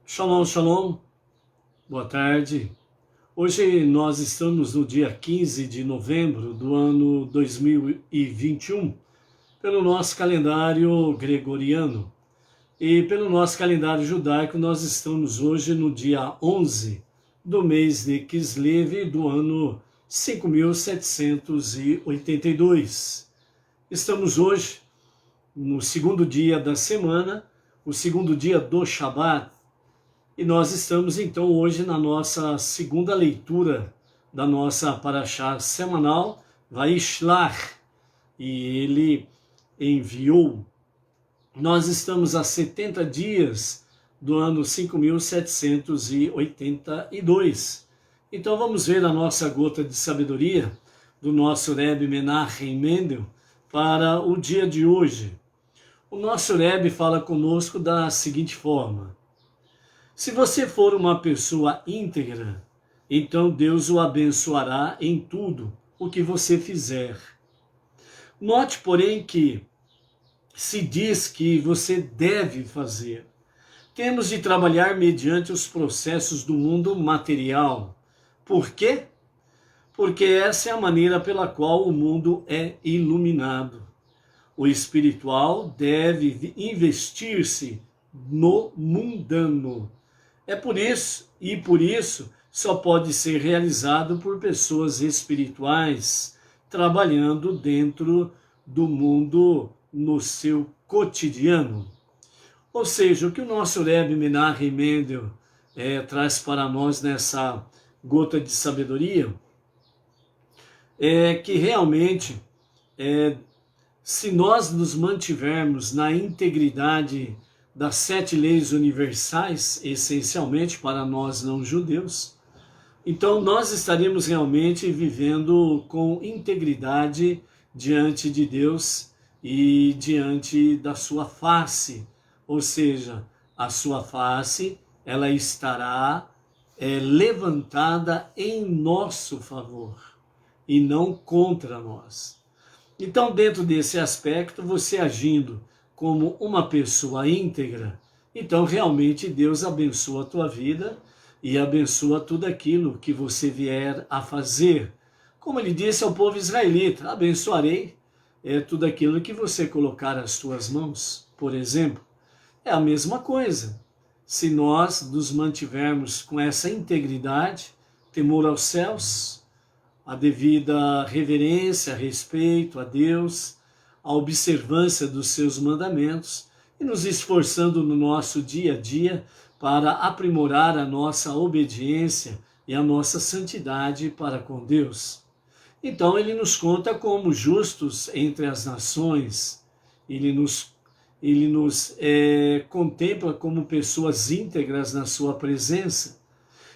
Shalom, shalom, boa tarde. Hoje nós estamos no dia 15 de novembro do ano 2021, pelo nosso calendário gregoriano. E pelo nosso calendário judaico nós estamos hoje no dia 11 do mês de Kislev do ano 5782. Estamos hoje no segundo dia da semana, o segundo dia do Shabat. E nós estamos então hoje na nossa segunda leitura da nossa Parashá semanal, Vaishlach, e ele enviou. Nós estamos a 70 dias do ano 5782. Então vamos ver a nossa gota de sabedoria do nosso Rebbe Menachem Mendel para o dia de hoje. O nosso Rebbe fala conosco da seguinte forma: se você for uma pessoa íntegra, então Deus o abençoará em tudo o que você fizer. Note, porém, que se diz que você deve fazer. Temos de trabalhar mediante os processos do mundo material. Por quê? Porque essa é a maneira pela qual o mundo é iluminado. O espiritual deve investir-se no mundano. É por isso só pode ser realizado por pessoas espirituais, trabalhando dentro do mundo no seu cotidiano. Ou seja, o que o nosso Rebbe Menachem Mendel traz para nós nessa gota de sabedoria é que realmente, se nós nos mantivermos na integridade das 7 leis universais, essencialmente para nós não judeus, então nós estaremos realmente vivendo com integridade diante de Deus e diante da sua face, ou seja, a sua face ela estará levantada em nosso favor e não contra nós. Então, dentro desse aspecto, você agindo como uma pessoa íntegra, então realmente Deus abençoa a tua vida e abençoa tudo aquilo que você vier a fazer. Como ele disse ao povo israelita: abençoarei tudo aquilo que você colocar as tuas mãos, por exemplo. É a mesma coisa. Se nós nos mantivermos com essa integridade, temor aos céus, a devida reverência, respeito a Deus, a observância dos seus mandamentos e nos esforçando no nosso dia a dia para aprimorar a nossa obediência e a nossa santidade para com Deus. Então ele nos conta como justos entre as nações, ele nos contempla como pessoas íntegras na sua presença,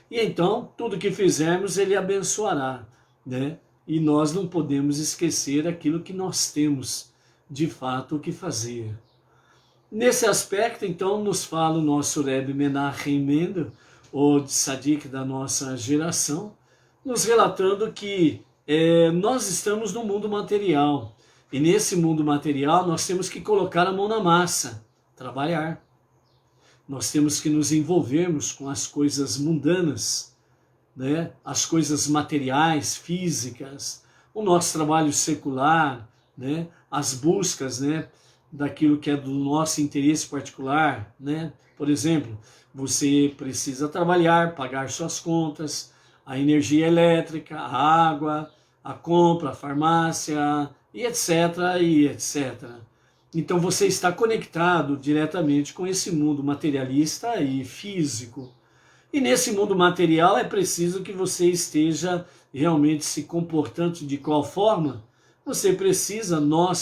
e então tudo que fizermos ele abençoará, né? E nós não podemos esquecer aquilo que nós temos de fato o que fazer. Nesse aspecto, então, nos fala o nosso Rebbe Menachem Mendel, o tzadik da nossa geração, nos relatando que nós estamos no mundo material, e nesse mundo material nós temos que colocar a mão na massa, trabalhar. Nós temos que nos envolvermos com as coisas mundanas, né? As coisas materiais, físicas, o nosso trabalho secular, né? As buscas, né? Daquilo que é do nosso interesse particular, né? Por exemplo, você precisa trabalhar, pagar suas contas, a energia elétrica, a água, a compra, a farmácia, e etc, e etc. Então você está conectado diretamente com esse mundo materialista e físico. E nesse mundo material é preciso que você esteja realmente se comportando de qual forma? Nós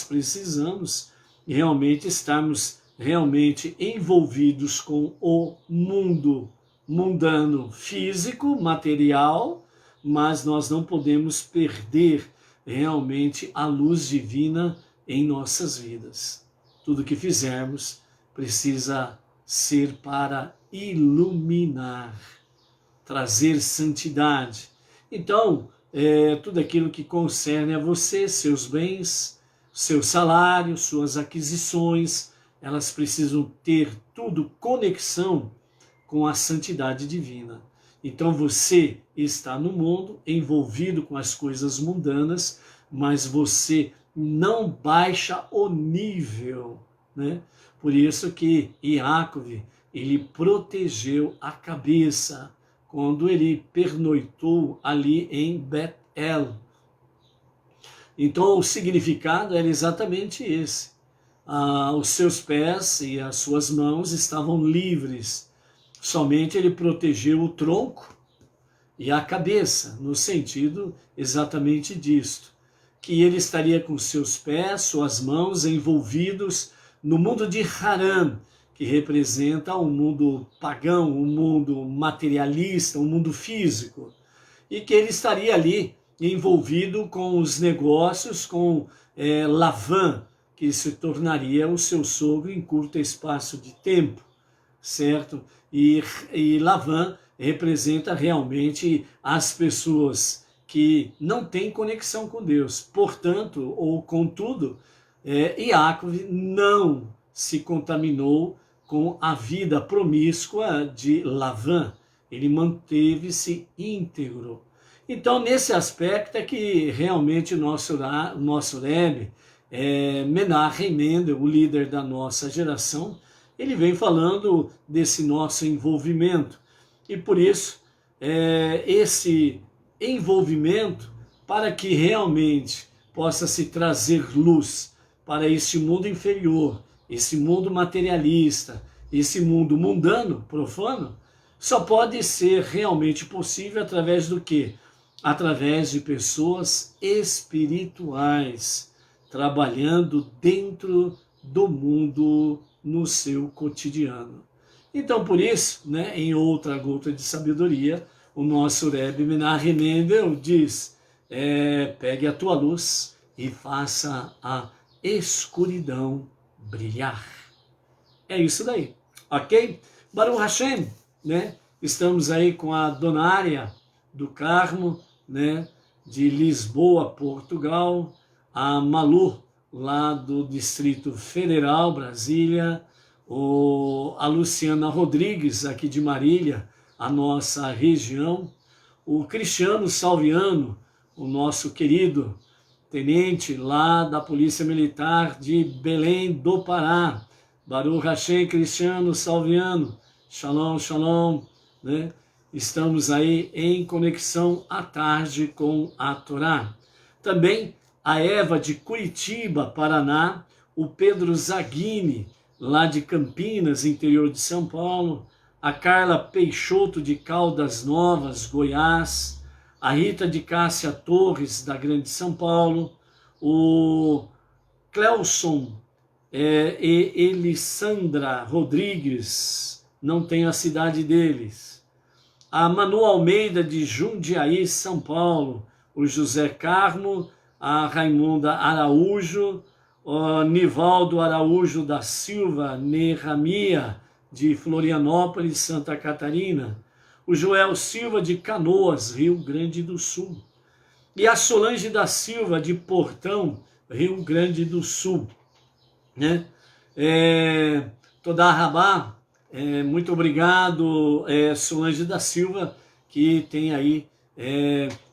precisamos realmente estarmos realmente envolvidos com o mundo mundano, físico, material, mas nós não podemos perder realmente a luz divina em nossas vidas. Tudo que fizermos precisa ser para iluminar, trazer santidade. Então, tudo aquilo que concerne a você, seus bens, seu salário, suas aquisições, elas precisam ter tudo conexão com a santidade divina. Então você está no mundo, envolvido com as coisas mundanas, mas você não baixa o nível, né? Por isso que Iácove, ele protegeu a cabeça quando ele pernoitou ali em Bet-El. Então o significado era exatamente esse. Os seus pés e as suas mãos estavam livres. Somente ele protegeu o tronco e a cabeça, no sentido exatamente disto, que ele estaria com seus pés, suas mãos envolvidos no mundo de Haran, que representa um mundo pagão, um mundo materialista, um mundo físico, e que ele estaria ali envolvido com os negócios, com Lavã, que se tornaria o seu sogro em curto espaço de tempo, certo? E Lavã representa realmente as pessoas que não têm conexão com Deus. Portanto, ou contudo, Iácove não se contaminou com a vida promíscua de Lavã. Ele manteve-se íntegro. Então, nesse aspecto é que realmente o nosso Rebbe, Menachem Mendel, o líder da nossa geração, ele vem falando desse nosso envolvimento. E por isso, esse envolvimento, para que realmente possa se trazer luz para esse mundo inferior, esse mundo materialista, esse mundo mundano, profano, só pode ser realmente possível através do quê? Através de pessoas espirituais, trabalhando dentro do mundo no seu cotidiano. Então, por isso, né, em outra gota de sabedoria, o nosso Rebbe Menachem Mendel diz, pegue a tua luz e faça a escuridão brilhar. É isso daí, ok? Baruch Hashem, né? Estamos aí com a Donária do Carmo, né? De Lisboa, Portugal, a Malu, lá do Distrito Federal, Brasília, a Luciana Rodrigues, aqui de Marília, a nossa região, o Cristiano Salviano, o nosso querido tenente lá da Polícia Militar de Belém do Pará, Baruch Hashem, Cristiano Salviano, Shalom, Shalom, né? Estamos aí em conexão à tarde com a Torá. Também a Eva de Curitiba, Paraná, o Pedro Zaghini, lá de Campinas, interior de São Paulo, a Carla Peixoto de Caldas Novas, Goiás, a Rita de Cássia Torres, da Grande São Paulo, o Cleuson e Elisandra Rodrigues, não tem a cidade deles, a Manu Almeida de Jundiaí, São Paulo, o José Carmo, a Raimunda Araújo, o Nivaldo Araújo da Silva Nerramia, de Florianópolis, Santa Catarina, o Joel Silva de Canoas, Rio Grande do Sul, e a Solange da Silva de Portão, Rio Grande do Sul, né? Toda Rabá, muito obrigado, Solange da Silva, que tem aí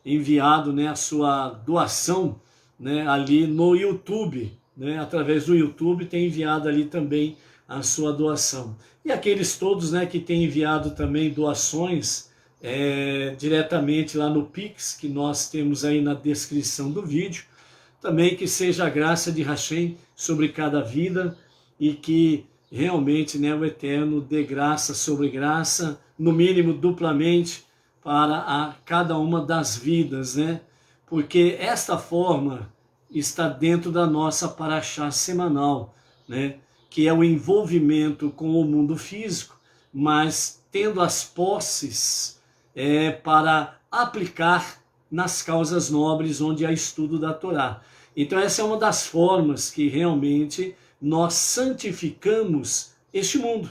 enviado, né, a sua doação, né, ali no YouTube, né, através do YouTube tem enviado ali também a sua doação. E aqueles todos, né, que têm enviado também doações diretamente lá no Pix, que nós temos aí na descrição do vídeo, também que seja a graça de Hashem sobre cada vida e que realmente, né, o Eterno dê graça sobre graça, no mínimo duplamente, para cada uma das vidas, né? Porque esta forma está dentro da nossa paraxá semanal, né? Que é o envolvimento com o mundo físico, mas tendo as posses para aplicar nas causas nobres onde há estudo da Torá. Então essa é uma das formas que realmente nós santificamos este mundo,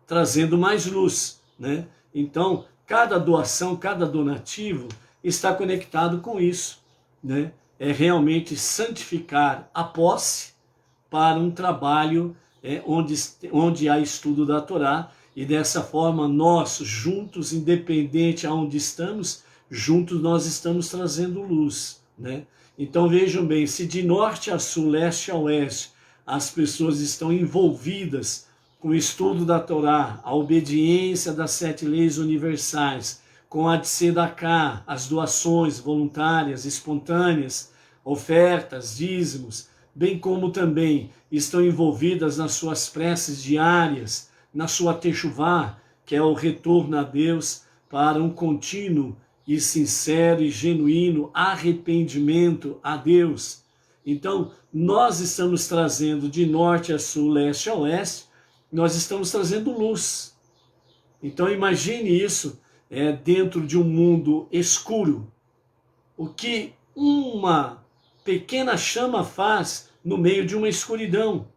trazendo mais luz, né? Então, cada doação, cada donativo está conectado com isso, né? É realmente santificar a posse para um trabalho onde há estudo da Torá E dessa forma, nós, juntos, independente aonde estamos, juntos nós estamos trazendo luz, né? Então vejam bem, se de norte a sul, leste a oeste, as pessoas estão envolvidas com o estudo da Torá, a obediência das 7 leis universais, com a tzedakah, as doações voluntárias, espontâneas, ofertas, dízimos, bem como também estão envolvidas nas suas preces diárias, na sua techuvá, que é o retorno a Deus para um contínuo e sincero e genuíno arrependimento a Deus. Então, nós estamos trazendo de norte a sul, leste a oeste, nós estamos trazendo luz. Então, imagine isso dentro de um mundo escuro. O que uma pequena chama faz no meio de uma escuridão.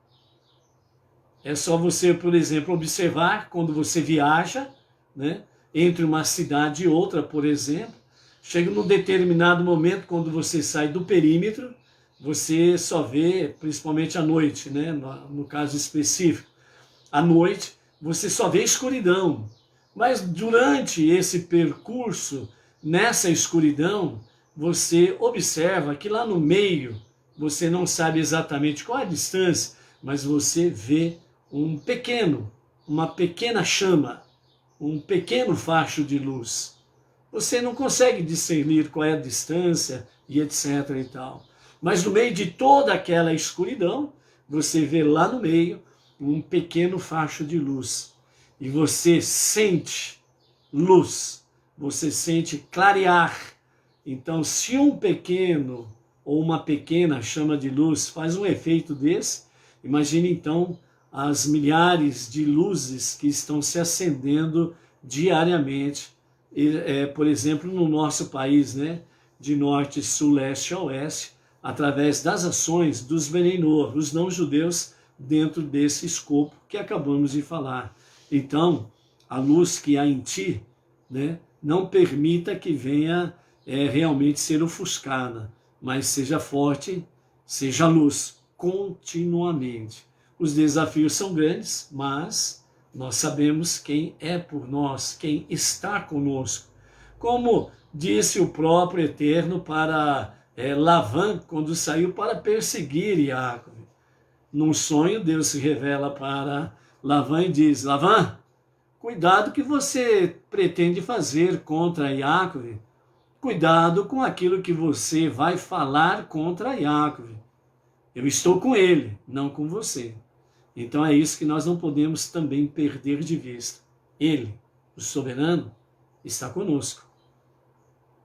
É só você, por exemplo, observar quando você viaja, né, entre uma cidade e outra, por exemplo, chega num determinado momento, quando você sai do perímetro, você só vê, principalmente à noite, né, no caso específico, à noite você só vê escuridão. Mas durante esse percurso, nessa escuridão, você observa que lá no meio, você não sabe exatamente qual é a distância, mas você vê uma pequena chama, um pequeno facho de luz. Você não consegue discernir qual é a distância e etc e tal. Mas no meio de toda aquela escuridão, você vê lá no meio um pequeno facho de luz. E você sente luz, você sente clarear. Então, se um pequeno ou uma pequena chama de luz faz um efeito desse, imagine então as milhares de luzes que estão se acendendo diariamente, por exemplo, no nosso país, né, de norte, sul, leste a oeste, através das ações dos Benenor, os não-judeus, dentro desse escopo que acabamos de falar. Então, a luz que há em ti, né, não permita que venha realmente ser ofuscada, mas seja forte, seja luz, continuamente. Os desafios são grandes, mas nós sabemos quem é por nós, quem está conosco. Como disse o próprio Eterno para Lavã, quando saiu para perseguir Iacob. Num sonho, Deus se revela para Lavã e diz: Lavã, cuidado que você pretende fazer contra Iacob. Cuidado com aquilo que você vai falar contra Iacob. Eu estou com ele, não com você. Então é isso que nós não podemos também perder de vista. Ele, o soberano, está conosco.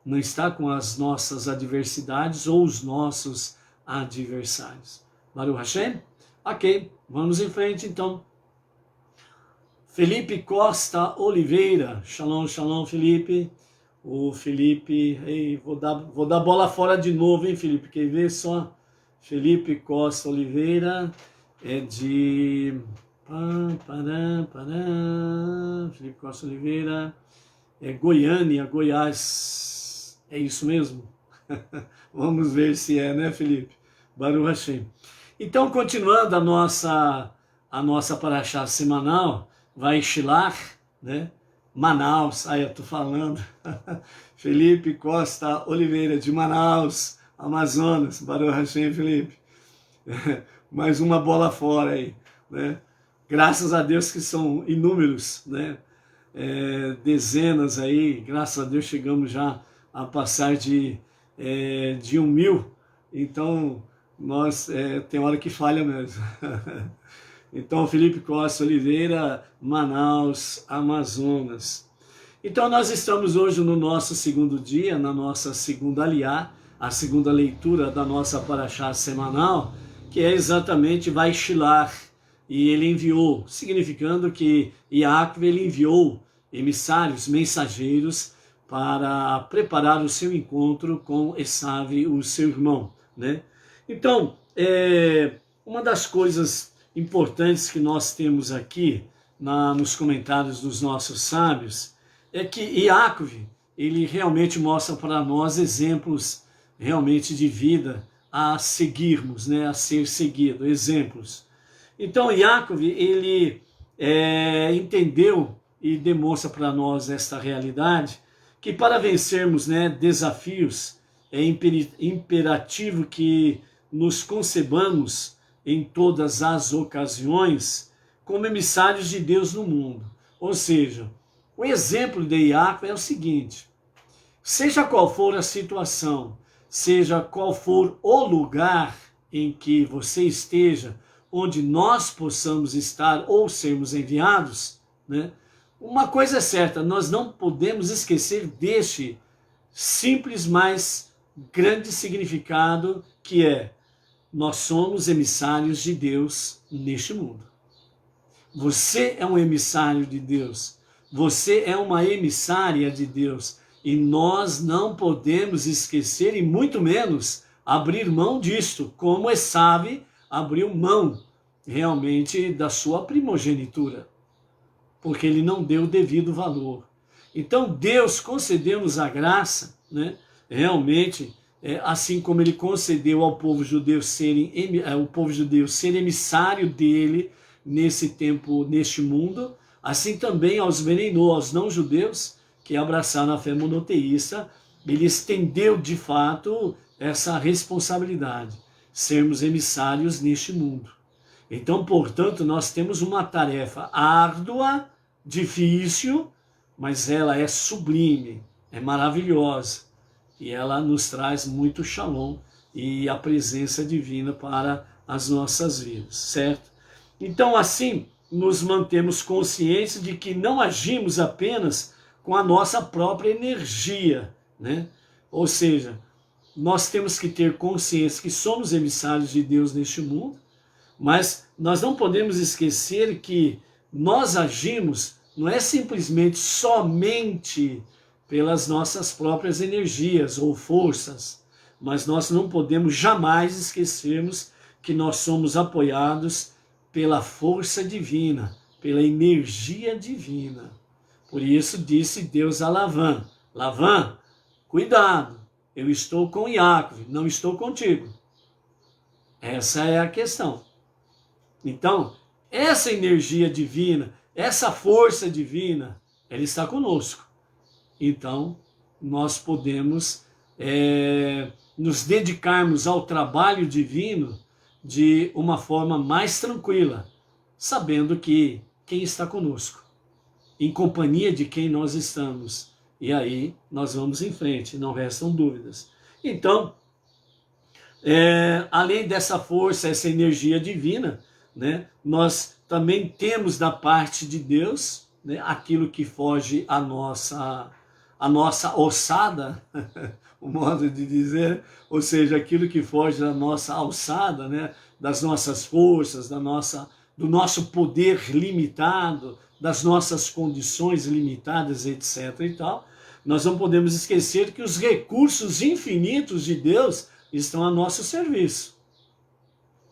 Não está com as nossas adversidades ou os nossos adversários. Baruch Hashem? Ok, vamos em frente então. Felipe Costa Oliveira. Shalom, shalom, Felipe. O Felipe, vou dar bola fora de novo, hein, Felipe? Quer ver só? Felipe Costa Oliveira é de... Felipe Costa Oliveira é Goiânia, Goiás. É isso mesmo? Vamos ver se é, né, Felipe? Baruch Hashem. Então, continuando a nossa paraxá semanal, vai Shilar, né? Manaus, aí eu tô falando. Felipe Costa Oliveira, de Manaus, Amazonas. Baruch Hashem, Felipe. Mais uma bola fora aí, né? Graças a Deus que são inúmeros, né? Dezenas aí, graças a Deus chegamos já a passar de 1.000, então nós tem hora que falha mesmo. Então, Felipe Costa Oliveira, Manaus, Amazonas. Então, nós estamos hoje no nosso segundo dia, na nossa segunda aliá, a segunda leitura da nossa paraxá semanal, que é exatamente vai Shilar, e ele enviou, significando que Iacob ele enviou emissários, mensageiros, para preparar o seu encontro com Esav, o seu irmão, né? Então, uma das coisas importantes que nós temos aqui nos comentários dos nossos sábios é que Iacob, ele realmente mostra para nós exemplos realmente de vida a seguirmos, né, a ser seguido, exemplos. Então Iacob, ele entendeu e demonstra para nós esta realidade, que para vencermos, né, desafios, é imperativo que nos concebamos em todas as ocasiões como emissários de Deus no mundo. Ou seja, o exemplo de Iaco é o seguinte: seja qual for a situação, seja qual for o lugar em que você esteja, onde nós possamos estar ou sermos enviados, né? Uma coisa é certa, nós não podemos esquecer deste simples, mas grande significado que é: nós somos emissários de Deus neste mundo. Você é um emissário de Deus. Você é uma emissária de Deus. E nós não podemos esquecer e muito menos abrir mão disto, como Esaú abriu mão realmente da sua primogenitura, porque ele não deu o devido valor. Então Deus concedeu-nos a graça, né? Realmente, assim como ele concedeu ao povo judeu ser emissário dele nesse tempo, neste mundo, assim também aos Beneinô, aos não-judeus que abraçaram a fé monoteísta, ele estendeu de fato essa responsabilidade, sermos emissários neste mundo. Então, portanto, nós temos uma tarefa árdua, difícil, mas ela é sublime, é maravilhosa, e ela nos traz muito shalom e a presença divina para as nossas vidas, certo? Então, assim, nos mantemos conscientes de que não agimos apenas com a nossa própria energia, né? Ou seja, nós temos que ter consciência que somos emissários de Deus neste mundo, mas nós não podemos esquecer que nós agimos não é simplesmente somente pelas nossas próprias energias ou forças, mas nós não podemos jamais esquecermos que nós somos apoiados pela força divina, pela energia divina. Por isso disse Deus a Lavã: Lavã, cuidado, eu estou com Iaco, não estou contigo. Essa é a questão. Então, essa energia divina, essa força divina, ela está conosco. Então, nós podemos nos dedicarmos ao trabalho divino de uma forma mais tranquila, sabendo que quem está conosco, em companhia de quem nós estamos. E aí nós vamos em frente, não restam dúvidas. Então, além dessa força, essa energia divina, né, nós também temos da parte de Deus, né, aquilo que foge à nossa ossada, o modo de dizer, ou seja, aquilo que foge da nossa alçada, né, das nossas forças, do nosso poder limitado, das nossas condições limitadas, etc. e tal. Nós não podemos esquecer que os recursos infinitos de Deus estão a nosso serviço.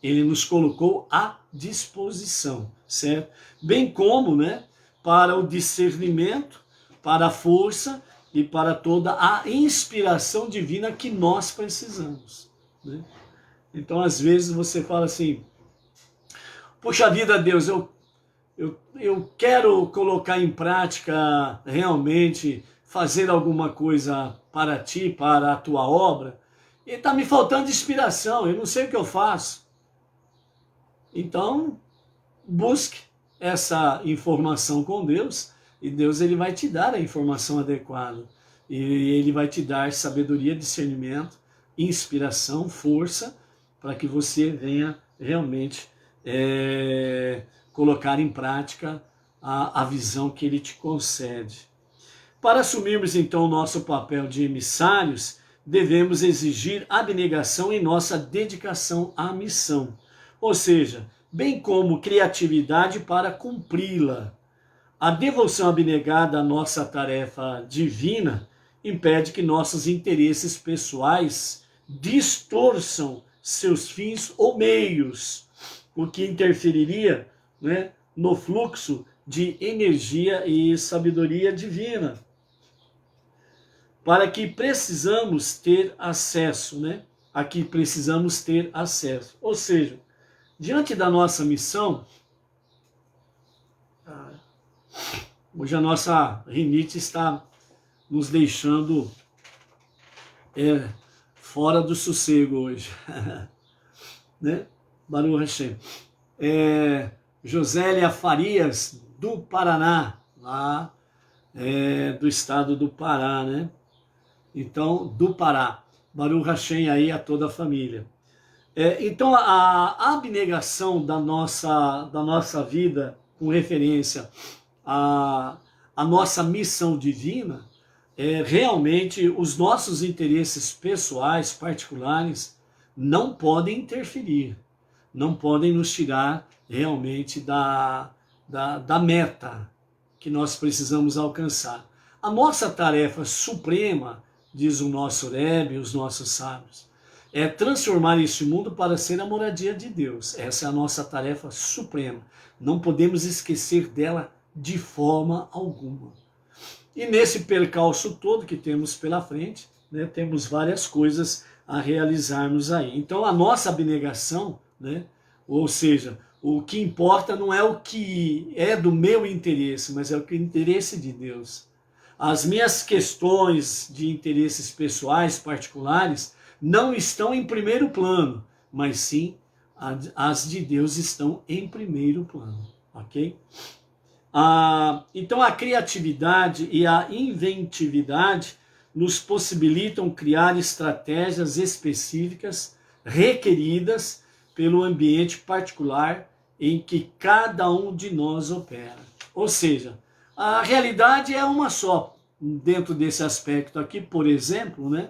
Ele nos colocou à disposição, certo? Bem como, né, para o discernimento, para a força e para toda a inspiração divina que nós precisamos, né? Então, às vezes você fala assim: puxa vida, Deus, eu quero colocar em prática realmente, fazer alguma coisa para ti, para a tua obra, e está me faltando inspiração, eu não sei o que eu faço. Então, busque essa informação com Deus, e Deus ele vai te dar a informação adequada. E ele vai te dar sabedoria, discernimento, inspiração, força, para que você venha realmente colocar em prática a visão que ele te concede. Para assumirmos então o nosso papel de emissários, devemos exigir abnegação em nossa dedicação à missão. Ou seja, bem como criatividade para cumpri-la. A devoção abnegada à nossa tarefa divina impede que nossos interesses pessoais distorçam seus fins ou meios, o que interferiria, né, no fluxo de energia e sabedoria divina, para que precisamos ter acesso, né? Aqui precisamos ter acesso. Ou seja, diante da nossa missão, Hoje a nossa rinite está nos deixando fora do sossego hoje. Né? Baruch Hashem. Josélia Farias, do Paraná, lá do estado do Pará, né? Então, do Pará. Baruch Hashem aí a toda a família. Então, a abnegação da nossa vida com referência à nossa missão divina, realmente os nossos interesses pessoais, particulares, não podem interferir, não podem nos tirar realmente da meta que nós precisamos alcançar. A nossa tarefa suprema, diz o nosso Rebbe, os nossos sábios, é transformar este mundo para ser a moradia de Deus. Essa é a nossa tarefa suprema. Não podemos esquecer dela de forma alguma. E nesse percalço todo que temos pela frente, né, temos várias coisas a realizarmos aí. Então a nossa abnegação, né, ou seja, o que importa não é o que é do meu interesse, mas é o interesse de Deus. As minhas questões de interesses pessoais, particulares, não estão em primeiro plano, mas sim as de Deus estão em primeiro plano, ok? Então a criatividade e a inventividade nos possibilitam criar estratégias específicas requeridas pelo ambiente particular em que cada um de nós opera. Ou seja, a realidade é uma só. Dentro desse aspecto aqui, por exemplo, né,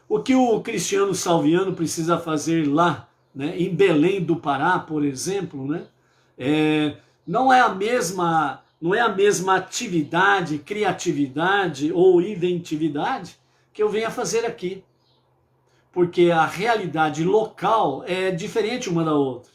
o que o Cristiano Salviano precisa fazer lá, né, em Belém do Pará, por exemplo, né, não é a mesma atividade, criatividade ou inventividade que eu venho a fazer aqui. Porque a realidade local é diferente uma da outra.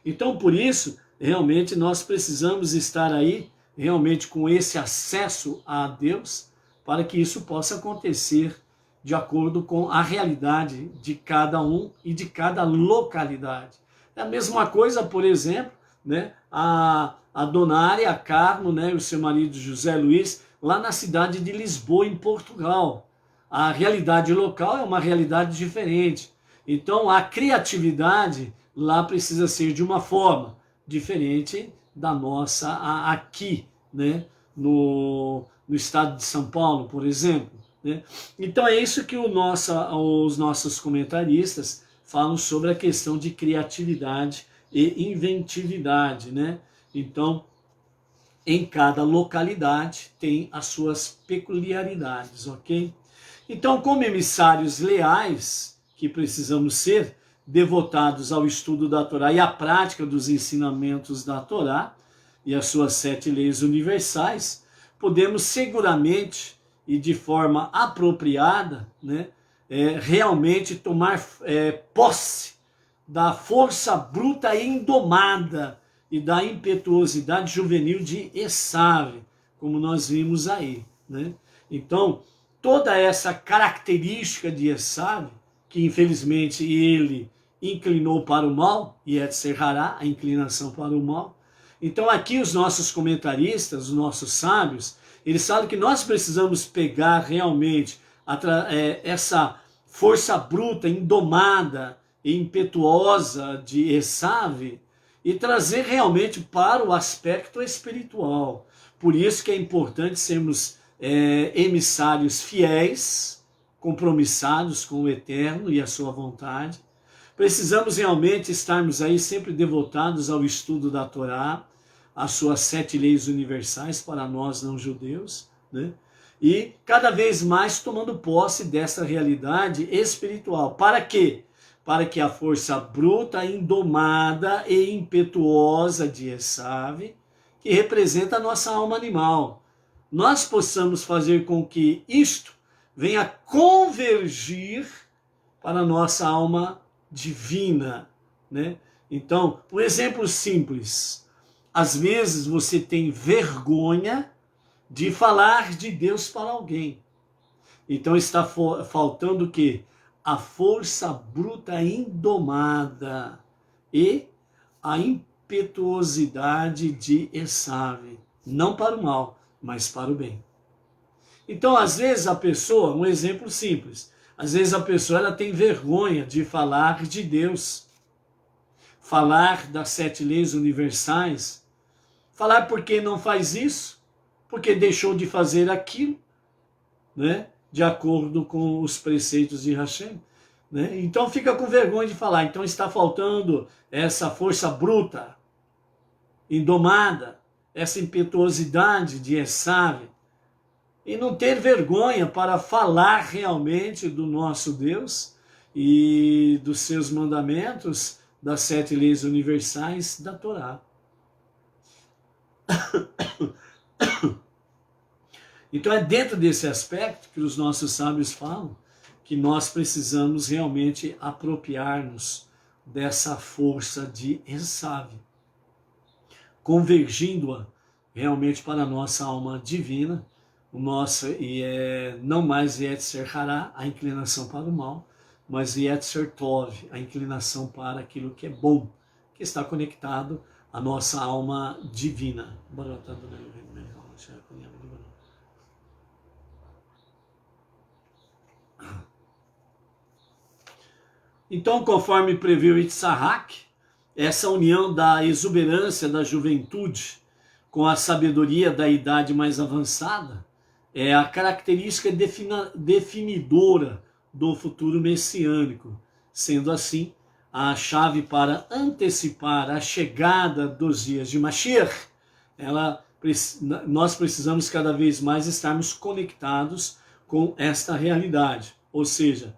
Então, por isso, realmente nós precisamos estar aí, realmente com esse acesso a Deus, para que isso possa acontecer de acordo com a realidade de cada um e de cada localidade. É a mesma coisa, por exemplo, né, a Dona Área Carmo, né, e o seu marido José Luiz, lá na cidade de Lisboa, em Portugal. A realidade local é uma realidade diferente. Então, a criatividade lá precisa ser de uma forma diferente da nossa aqui, né, no estado de São Paulo, por exemplo. Né? Então, é isso que os nossos comentaristas falam sobre a questão de criatividade e inventividade, né? Então, em cada localidade tem as suas peculiaridades, ok? Então, como emissários leais que precisamos ser, devotados ao estudo da Torá e à prática dos ensinamentos da Torá e as suas 7 leis universais, podemos seguramente e de forma apropriada, né, realmente tomar posse da força bruta e indomada e da impetuosidade juvenil de Esav, como nós vimos aí, né? Então, toda essa característica de Esav, que infelizmente ele inclinou para o mal, e Yetzer Hará, a inclinação para o mal. Então aqui os nossos comentaristas, os nossos sábios, eles falam que nós precisamos pegar realmente essa força bruta, indomada e impetuosa de Esav e trazer realmente para o aspecto espiritual. Por isso que é importante sermos emissários fiéis, compromissados com o Eterno e a sua vontade. Precisamos realmente estarmos aí sempre devotados ao estudo da Torá, as suas 7 leis universais para nós não judeus, né? E cada vez mais tomando posse dessa realidade espiritual. Para quê? Para que a força bruta, indomada e impetuosa de Esav, que representa a nossa alma animal, nós possamos fazer com que isto venha convergir para a nossa alma divina, né? Então, um exemplo simples. Às vezes você tem vergonha de falar de Deus para alguém. Então está faltando o quê? A força bruta indomada e a impetuosidade de Esav. Não para o mal, mas para o bem. Então, às vezes a pessoa, um exemplo simples, às vezes a pessoa ela tem vergonha de falar de Deus, falar das 7 leis universais, falar porque não faz isso, porque deixou de fazer aquilo, né? De acordo com os preceitos de Hashem. Né? Então fica com vergonha de falar. Então está faltando essa força bruta, indomada, essa impetuosidade de Esav, e não ter vergonha para falar realmente do nosso Deus e dos seus mandamentos, das 7 leis universais da Torá. Então é dentro desse aspecto que os nossos sábios falam que nós precisamos realmente apropriar-nos dessa força de Esav, convergindo-a realmente para a nossa alma divina, o nosso não mais Yetzer Hará, a inclinação para o mal, mas Yetzer Tov, a inclinação para aquilo que é bom, que está conectado à nossa alma divina. Então, conforme previu Yitzhak, essa união da exuberância da juventude com a sabedoria da idade mais avançada é a característica definidora do futuro messiânico. Sendo assim, a chave para antecipar a chegada dos dias de Mashiach, nós precisamos cada vez mais estarmos conectados com esta realidade, ou seja,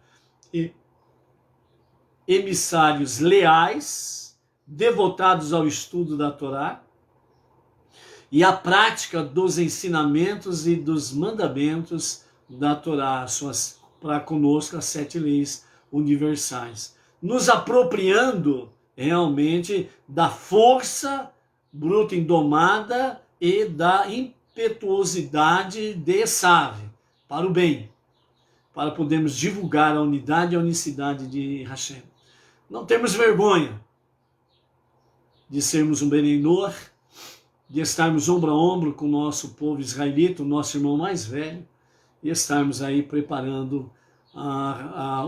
emissários leais, devotados ao estudo da Torá e à prática dos ensinamentos e dos mandamentos da Torá, para conosco as 7 leis universais, nos apropriando realmente da força bruta indomada e da impetuosidade de Esav, para o bem, para podermos divulgar a unidade e a unicidade de Hashem. Não temos vergonha de sermos um Benei-Noach, de estarmos ombro a ombro com o nosso povo israelita, o nosso irmão mais velho, e estarmos aí preparando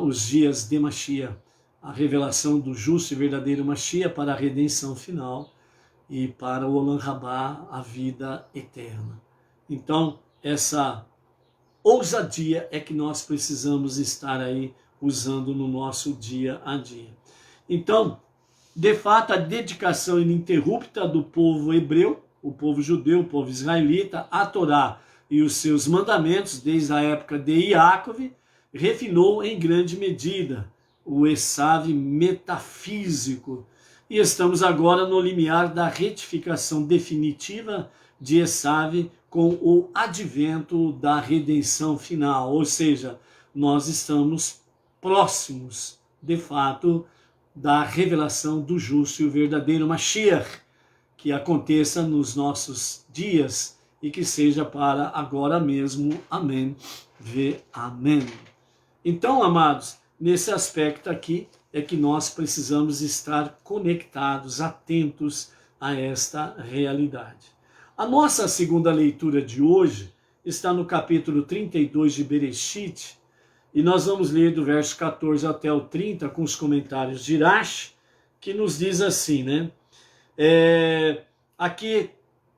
os dias de Mashiach, a revelação do justo e verdadeiro Mashiach para a redenção final e para o Olam Rabá, a vida eterna. Então, essa ousadia é que nós precisamos estar aí usando no nosso dia a dia. Então, de fato, a dedicação ininterrupta do povo hebreu, o povo judeu, o povo israelita, à Torá e os seus mandamentos, desde a época de Yaakov, refinou em grande medida o Esav metafísico. E estamos agora no limiar da retificação definitiva de Esav com o advento da redenção final, ou seja, nós estamos próximos, de fato, da revelação do justo e o verdadeiro Mashiach, que aconteça nos nossos dias e que seja para agora mesmo. Amém. Amém. Então, amados, nesse aspecto aqui é que nós precisamos estar conectados, atentos a esta realidade. A nossa segunda leitura de hoje está no capítulo 32 de Bereshit, e nós vamos ler do verso 14 até o 30 com os comentários de Rashi, que nos diz assim, né? Aqui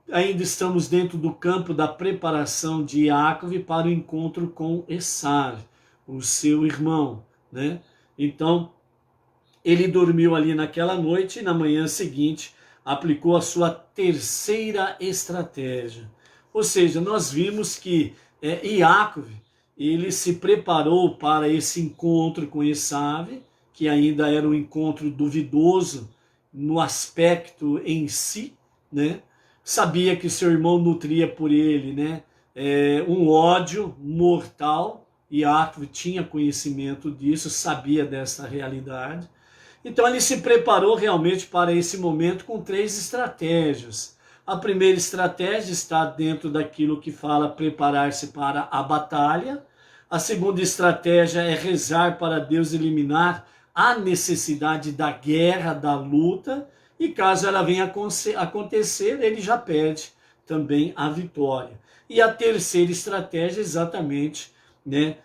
ainda estamos dentro do campo da preparação de Yaakov para o encontro com Esav, o seu irmão, né? Então, ele dormiu ali naquela noite e na manhã seguinte aplicou a sua terceira estratégia. Ou seja, nós vimos que Yaakov, ele se preparou para esse encontro com Esav, que ainda era um encontro duvidoso no aspecto em si, né? Sabia que seu irmão nutria por ele, né? Um ódio mortal. Yaakov tinha conhecimento disso, sabia dessa realidade. Então ele se preparou realmente para esse momento com 3 estratégias. A primeira estratégia está dentro daquilo que fala preparar-se para a batalha. A segunda estratégia é rezar para Deus eliminar a necessidade da guerra, da luta. E caso ela venha acontecer, ele já pede também a vitória. E a terceira estratégia é exatamente, né,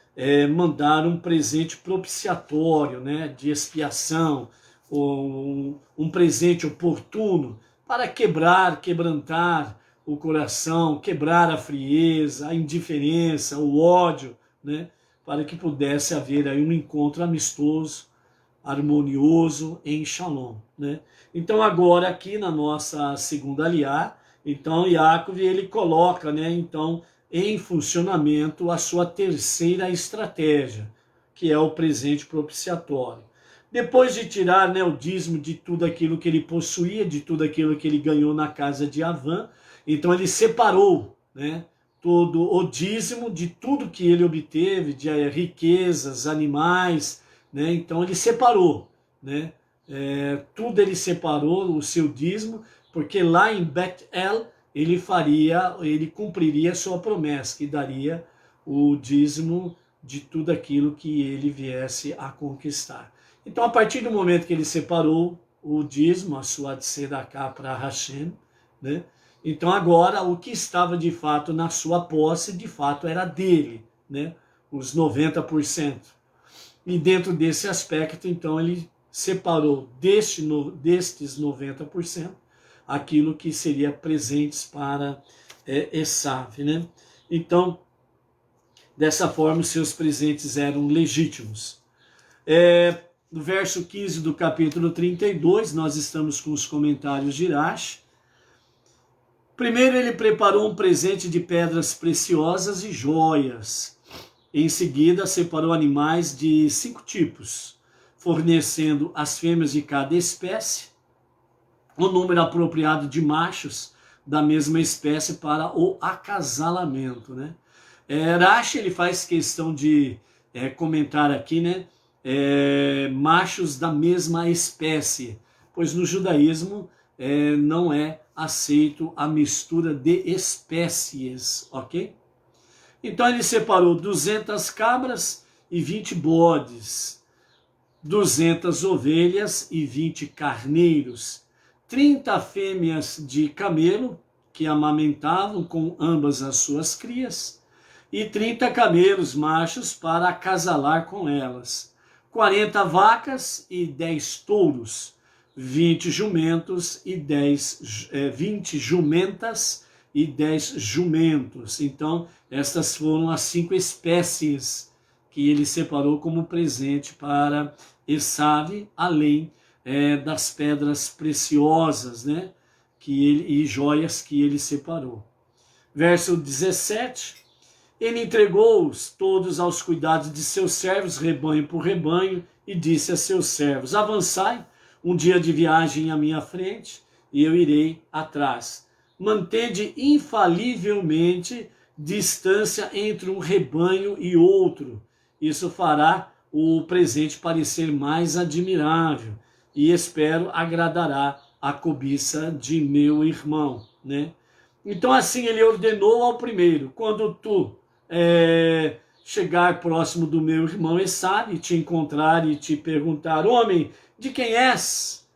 mandar um presente propiciatório, né, de expiação, ou um presente oportuno para quebrantar o coração, quebrar a frieza, a indiferença, o ódio, né, para que pudesse haver aí um encontro amistoso, harmonioso em Shalom, né? Então agora aqui na nossa segunda aliá, então Yaakov ele coloca, né, então em funcionamento a sua terceira estratégia, que é o presente propiciatório. Depois de tirar, né, o dízimo de tudo aquilo que ele possuía, de tudo aquilo que ele ganhou na casa de Avã, então ele separou, né, todo o dízimo de tudo que ele obteve, de riquezas, animais, né, então ele separou, né, tudo ele separou, o seu dízimo, porque lá em Bet-El ele cumpriria a sua promessa, que daria o dízimo de tudo aquilo que ele viesse a conquistar. Então, a partir do momento que ele separou o dízimo, a sua tzedakah para Hashem, né? Então agora o que estava de fato na sua posse, de fato era dele, né? Os 90%. E dentro desse aspecto, então, ele separou destes 90% aquilo que seria presentes para Esav, né? Então, dessa forma, os seus presentes eram legítimos. No verso 15 do capítulo 32, nós estamos com os comentários de Rashi. Primeiro ele preparou um presente de pedras preciosas e joias. Em seguida separou animais de 5 tipos, fornecendo as fêmeas de cada espécie, o número apropriado de machos da mesma espécie para o acasalamento, né? Rashi ele faz questão de comentar aqui, né? Machos da mesma espécie, pois no judaísmo não é aceito a mistura de espécies, ok? Então ele separou 200 cabras e 20 bodes, 200 ovelhas e 20 carneiros, 30 fêmeas de camelo que amamentavam com ambas as suas crias, e 30 camelos machos para acasalar com elas, 40 vacas e 10 touros, 20 jumentos e 20 jumentas e 10 jumentos. Então, estas foram as 5 espécies que ele separou como presente para Esav, além das pedras preciosas, né, e joias que ele separou. Verso 17, ele entregou-os todos aos cuidados de seus servos, rebanho por rebanho, e disse a seus servos: avançai um dia de viagem à minha frente, e eu irei atrás. Mantende infalivelmente distância entre um rebanho e outro. Isso fará o presente parecer mais admirável, e espero agradará a cobiça de meu irmão, né? Então assim ele ordenou ao primeiro: quando tu chegar próximo do meu irmão Esav, e te encontrar e te perguntar: homem, de quem és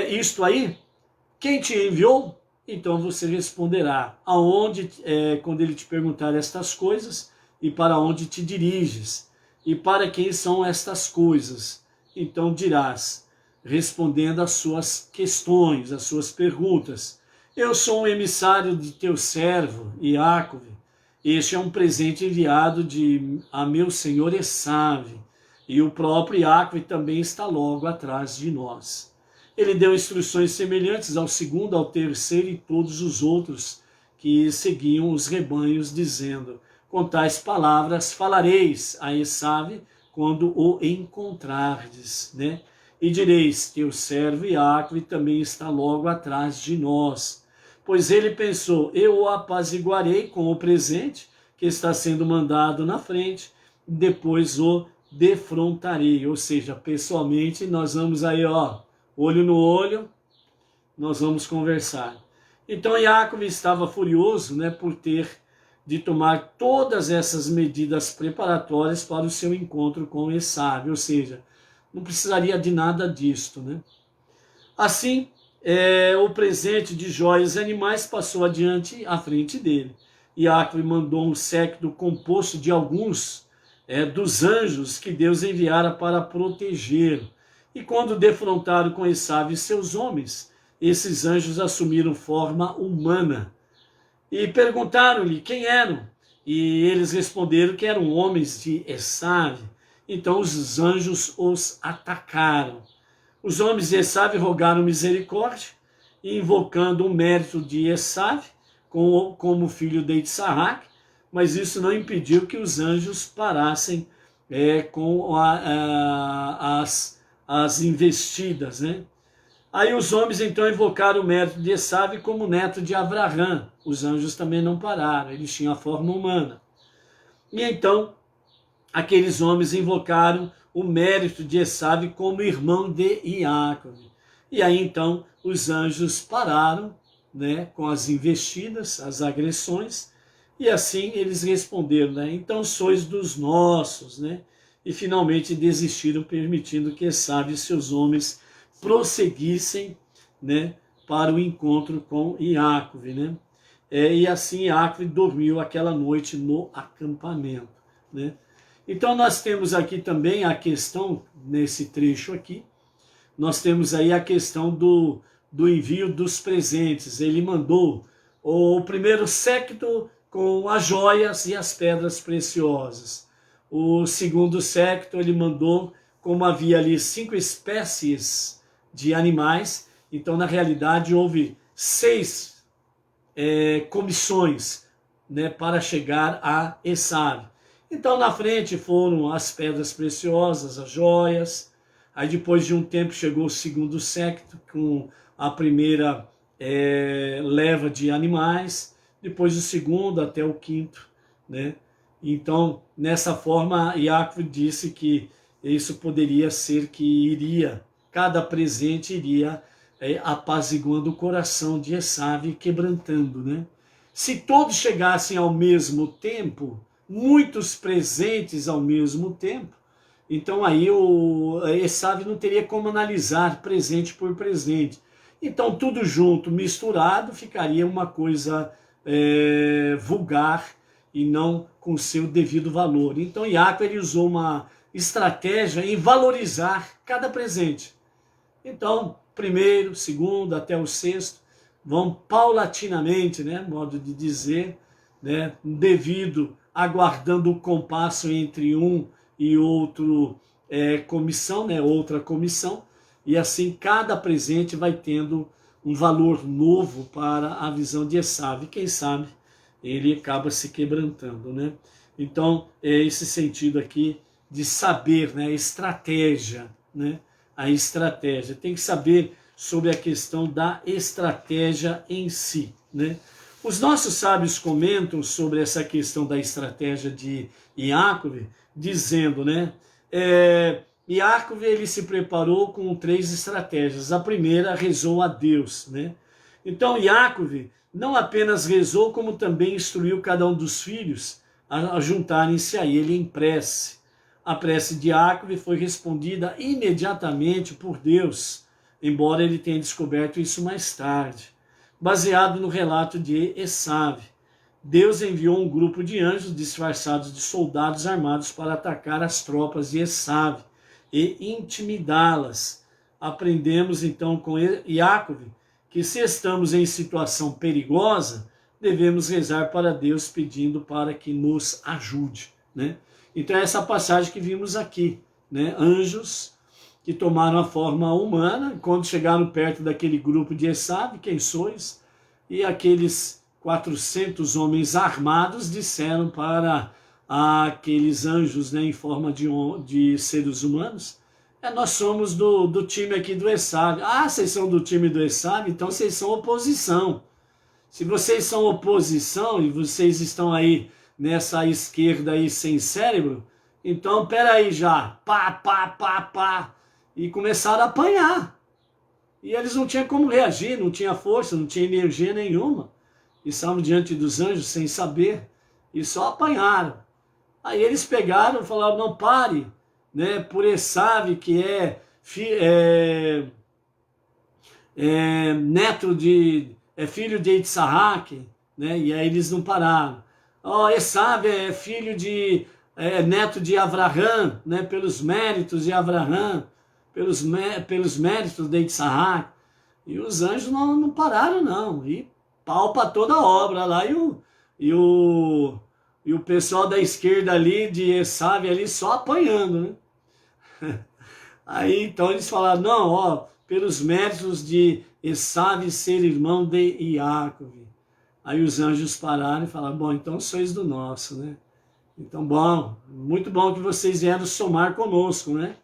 isto aí? Quem te enviou? Então você responderá aonde, quando ele te perguntar estas coisas, e para onde te diriges, e para quem são estas coisas. Então dirás, respondendo às suas questões, às suas perguntas: eu sou um emissário de teu servo, Yaakov. Este é um presente enviado a meu senhor Esav, e o próprio Yaakov também está logo atrás de nós. Ele deu instruções semelhantes ao segundo, ao terceiro e todos os outros que seguiam os rebanhos, dizendo: com tais palavras falareis a Esav quando o encontrardes, né? E direis: teu servo Yaakov também está logo atrás de nós. Pois ele pensou: eu o apaziguarei com o presente que está sendo mandado na frente, depois o defrontarei. Ou seja, pessoalmente nós vamos aí, olho no olho, nós vamos conversar. Então Yaakov estava furioso, né, por ter de tomar todas essas medidas preparatórias para o seu encontro com Esav, ou seja, não precisaria de nada disto, né? Assim, o presente de joias e animais passou adiante à frente dele. Iacove mandou um séquito composto de alguns dos anjos que Deus enviara para protegê-lo. E quando defrontaram com Esaú e seus homens, esses anjos assumiram forma humana. E perguntaram-lhe quem eram. E eles responderam que eram homens de Esaú. Então os anjos os atacaram. Os homens de Esaú rogaram misericórdia, e invocando o mérito de Esaú como filho de Isaac, mas isso não impediu que os anjos parassem com as investidas, né? Aí os homens então invocaram o mérito de Esaú como neto de Abraão. Os anjos também não pararam, eles tinham a forma humana. E então aqueles homens invocaram o mérito de Esaú como irmão de Iacove. E aí então os anjos pararam, né, com as investidas, as agressões, e assim eles responderam, né, então sois dos nossos, né? E finalmente desistiram, permitindo que Esaú e seus homens prosseguissem, né, para o encontro com Iacove, né? E assim Iacove dormiu aquela noite no acampamento, né? Então nós temos aqui também a questão, nesse trecho aqui, nós temos aí a questão do envio dos presentes. Ele mandou o primeiro séquito com as joias e as pedras preciosas. O segundo séquito ele mandou, como havia ali 5 espécies de animais, então na realidade houve 6 comissões, né, para chegar a Esaú. Então na frente foram as pedras preciosas, as joias. Aí depois de um tempo chegou o segundo séquito com a primeira leva de animais, depois o segundo até o quinto, né? Então nessa forma Iacove disse que isso poderia ser que cada presente iria apaziguando o coração de Esaú e quebrantando, né? Se todos chegassem ao mesmo tempo, muitos presentes ao mesmo tempo, então aí o Esaú não teria como analisar presente por presente. Então tudo junto, misturado, ficaria uma coisa vulgar e não com seu devido valor. Então Iacove ele usou uma estratégia em valorizar cada presente. Então, primeiro, segundo, até o sexto, vão paulatinamente, né, modo de dizer, né, devido, aguardando o compasso entre um e outro comissão, né, outra comissão, e assim cada presente vai tendo um valor novo para a visão de Esaú, e quem sabe ele acaba se quebrantando, né? Então, é esse sentido aqui de saber, né, estratégia, né? A estratégia, tem que saber sobre a questão da estratégia em si, né? Os nossos sábios comentam sobre essa questão da estratégia de Iacove, dizendo, né, Iacove ele se preparou com 3 estratégias. A primeira, rezou a Deus, né? Então Iacove não apenas rezou, como também instruiu cada um dos filhos a juntarem-se a ele em prece. A prece de Iacove foi respondida imediatamente por Deus, embora ele tenha descoberto isso mais tarde. Baseado no relato de Esaú, Deus enviou um grupo de anjos disfarçados de soldados armados para atacar as tropas de Esaú e intimidá-las. Aprendemos então com Iacove que se estamos em situação perigosa, devemos rezar para Deus pedindo para que nos ajude, né? Então é essa passagem que vimos aqui, né? Anjos que tomaram a forma humana, quando chegaram perto daquele grupo de Esaú, quem sois? E aqueles 400 homens armados disseram para aqueles anjos, né, em forma de seres humanos, nós somos do time aqui do Esaú. Ah, vocês são do time do Esaú? Então vocês são oposição. Se vocês são oposição e vocês estão aí nessa esquerda aí sem cérebro, então peraí já, pá. E começaram a apanhar. E eles não tinham como reagir, não tinha força, não tinha energia nenhuma. E estavam diante dos anjos sem saber, e só apanharam. Aí eles pegaram e falaram, não, pare, né, por Esaú, que filho de Itzahak, né? E aí eles não pararam. Esav é filho neto de Avraham, né? Pelos méritos de Avraham, pelos méritos de Itzahak. E os anjos não pararam, não. E pau para toda a obra lá. E o pessoal da esquerda ali, de Esav, ali só apanhando, né? Aí então eles falaram, não, pelos méritos de Esav ser irmão de Jacob. Aí os anjos pararam e falaram, bom, então sois do nosso, né? Então, bom, muito bom que vocês vieram somar conosco, né?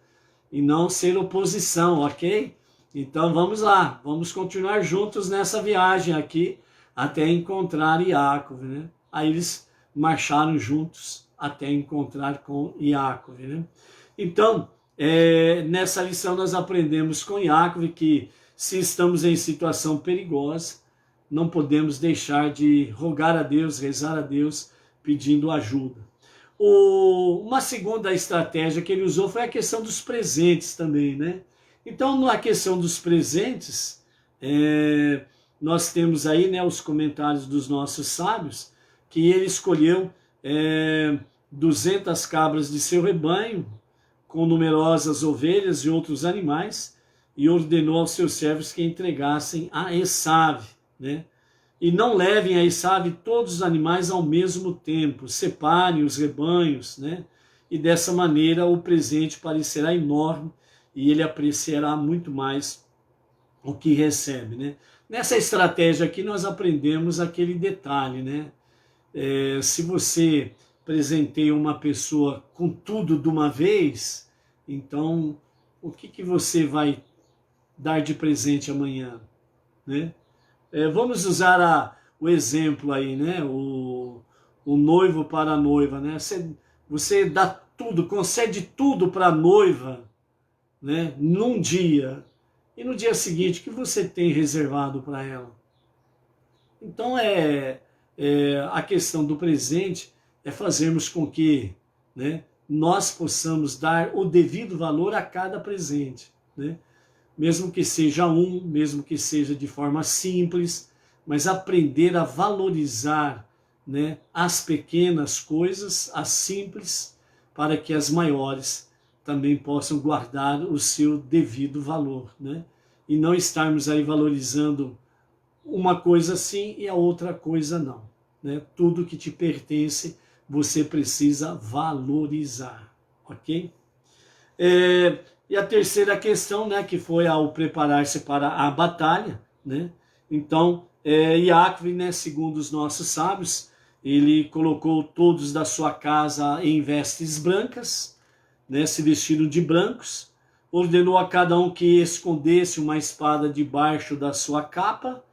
E não ser oposição, ok? Então vamos lá, vamos continuar juntos nessa viagem aqui, até encontrar Jacob, né? Aí eles marcharam juntos até encontrar com Jacob, né? Então, nessa lição nós aprendemos com Jacob que se estamos em situação perigosa, não podemos deixar de rogar a Deus, rezar a Deus, pedindo ajuda. Uma segunda estratégia que ele usou foi a questão dos presentes também, né? Então, na questão dos presentes, nós temos aí, né, os comentários dos nossos sábios, que ele escolheu 200 cabras de seu rebanho, com numerosas ovelhas e outros animais, e ordenou aos seus servos que entregassem a Esav, né? E não levem a Esav todos os animais ao mesmo tempo, separem os rebanhos, né? E dessa maneira o presente parecerá enorme e ele apreciará muito mais o que recebe, né? Nessa estratégia aqui nós aprendemos aquele detalhe, né? Se você presenteia uma pessoa com tudo de uma vez, então o que você vai dar de presente amanhã, né? Vamos usar o exemplo aí, né? O noivo para a noiva, né? Você dá tudo, concede tudo para a noiva, né? Num dia, e no dia seguinte, o que você tem reservado para ela? Então a questão do presente é fazermos com que, né, nós possamos dar o devido valor a cada presente, né? Mesmo que seja mesmo que seja de forma simples, mas aprender a valorizar, né, as pequenas coisas, as simples, para que as maiores também possam guardar o seu devido valor, né? E não estarmos aí valorizando uma coisa sim e a outra coisa não, né? Tudo que te pertence, você precisa valorizar, ok? E a terceira questão, né, que foi ao preparar-se para a batalha, né? Então, Jacob, né, segundo os nossos sábios, ele colocou todos da sua casa em vestes brancas, né, se vestiram de brancos, ordenou a cada um que escondesse uma espada debaixo da sua capa,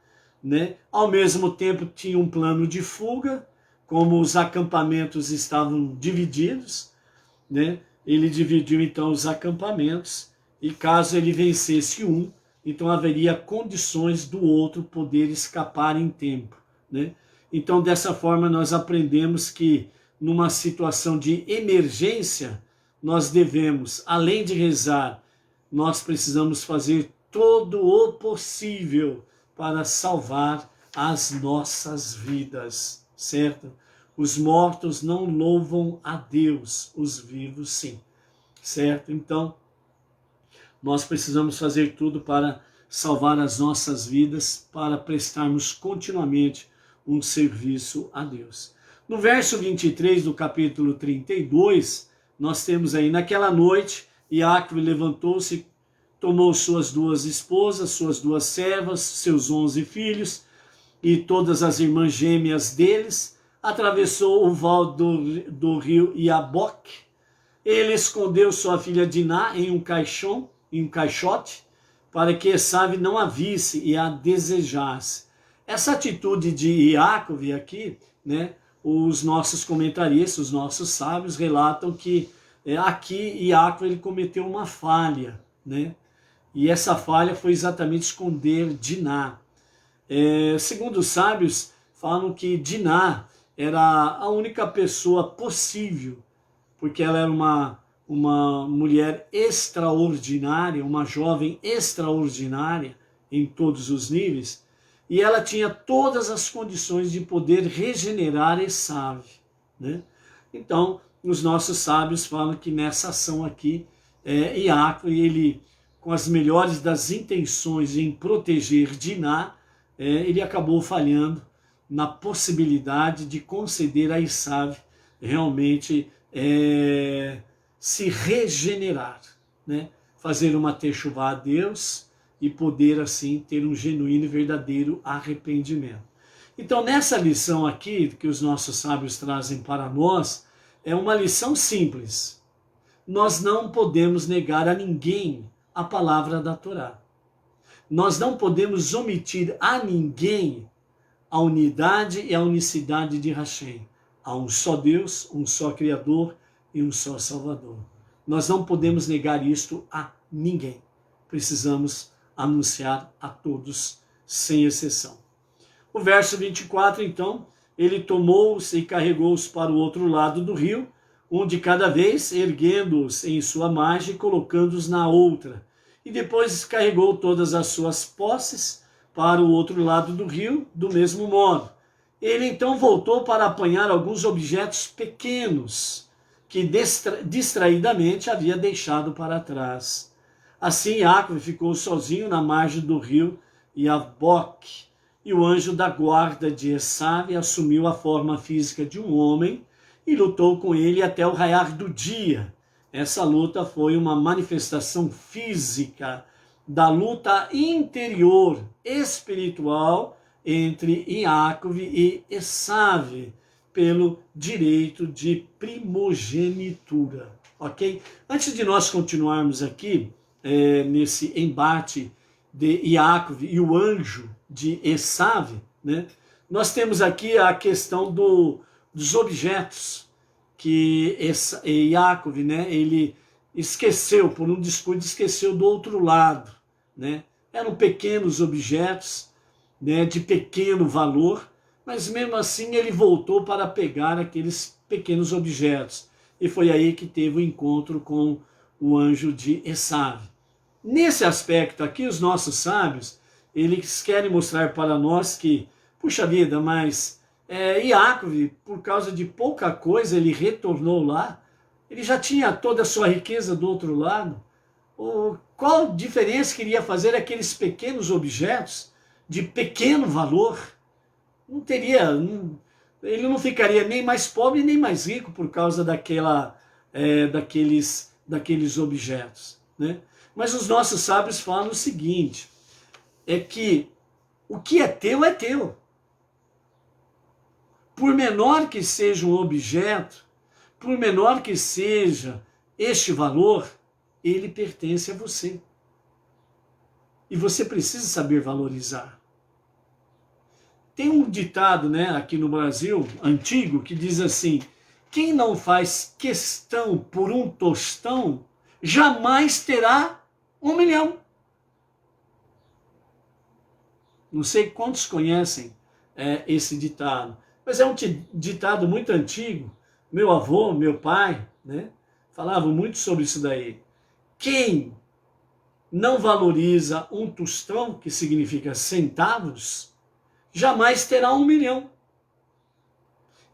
né? Ao mesmo tempo tinha um plano de fuga, como os acampamentos estavam divididos, né? Ele dividiu então os acampamentos e caso ele vencesse um, então haveria condições do outro poder escapar em tempo, né? Então dessa forma nós aprendemos que numa situação de emergência nós devemos, além de rezar, nós precisamos fazer todo o possível para salvar as nossas vidas, certo? Os mortos não louvam a Deus, os vivos sim, certo? Então, nós precisamos fazer tudo para salvar as nossas vidas, para prestarmos continuamente um serviço a Deus. No verso 23 do capítulo 32, nós temos aí, naquela noite, Jacob levantou-se, tomou suas 2 esposas, suas 2 servas, seus 11 filhos e todas as irmãs gêmeas deles, atravessou o val do rio Iaboque. Ele escondeu sua filha Diná em um caixote, para que Esav não a visse e a desejasse. Essa atitude de Jacob aqui, né, os nossos comentaristas, os nossos sábios relatam que aqui Jacob ele cometeu uma falha, né? E essa falha foi exatamente esconder Diná. Segundo os sábios, falam que Diná era a única pessoa possível, porque ela era uma mulher extraordinária, uma jovem extraordinária, em todos os níveis, e ela tinha todas as condições de poder regenerar Esav, né? Então, os nossos sábios falam que nessa ação aqui, Iaco, ele, com as melhores das intenções em proteger Diná, ele acabou falhando na possibilidade de conceder a Esav realmente se regenerar, né? Fazer uma techuvá a Deus e poder assim ter um genuíno e verdadeiro arrependimento. Então nessa lição aqui que os nossos sábios trazem para nós, é uma lição simples. Nós não podemos negar a ninguém a palavra da Torá. Nós não podemos omitir a ninguém a unidade e a unicidade de Hashem. Há um só Deus, um só Criador e um só Salvador. Nós não podemos negar isto a ninguém. Precisamos anunciar a todos, sem exceção. O verso 24, então, ele tomou-os e carregou-os para o outro lado do rio, um de cada vez, erguendo-os em sua margem e colocando-os na outra. E depois carregou todas as suas posses para o outro lado do rio, do mesmo modo. Ele então voltou para apanhar alguns objetos pequenos, que distraidamente havia deixado para trás. Assim Iacob ficou sozinho na margem do rio Iaboque, e o anjo da guarda de Esav assumiu a forma física de um homem e lutou com ele até o raiar do dia. Essa luta foi uma manifestação física da luta interior, espiritual, entre Iacob e Esav, pelo direito de primogenitura, ok? Antes de nós continuarmos aqui, nesse embate de Iacob e o anjo de Esav, né? Nós temos aqui a questão dos objetos que Iacob, né? Ele esqueceu, por um descuido, esqueceu do outro lado, né? Eram pequenos objetos, né, de pequeno valor, mas mesmo assim ele voltou para pegar aqueles pequenos objetos. E foi aí que teve o encontro com o anjo de Esav. Nesse aspecto aqui, os nossos sábios, eles querem mostrar para nós que, puxa vida, mas Iacob, por causa de pouca coisa, ele retornou lá. Ele já tinha toda a sua riqueza do outro lado. Qual diferença queria fazer aqueles pequenos objetos de pequeno valor? Não teria, ele não ficaria nem mais pobre nem mais rico por causa daqueles objetos, né? Mas os nossos sábios falam o seguinte, é que o que é teu, por menor que seja um objeto, por menor que seja este valor, ele pertence a você. E você precisa saber valorizar. Tem um ditado, né, aqui no Brasil, antigo, que diz assim, quem não faz questão por um tostão, jamais terá 1 milhão. Não sei quantos conhecem esse ditado, mas é um ditado muito antigo. Meu avô, meu pai, né, falavam muito sobre isso daí. Quem não valoriza um tostão, que significa centavos, jamais terá 1 milhão.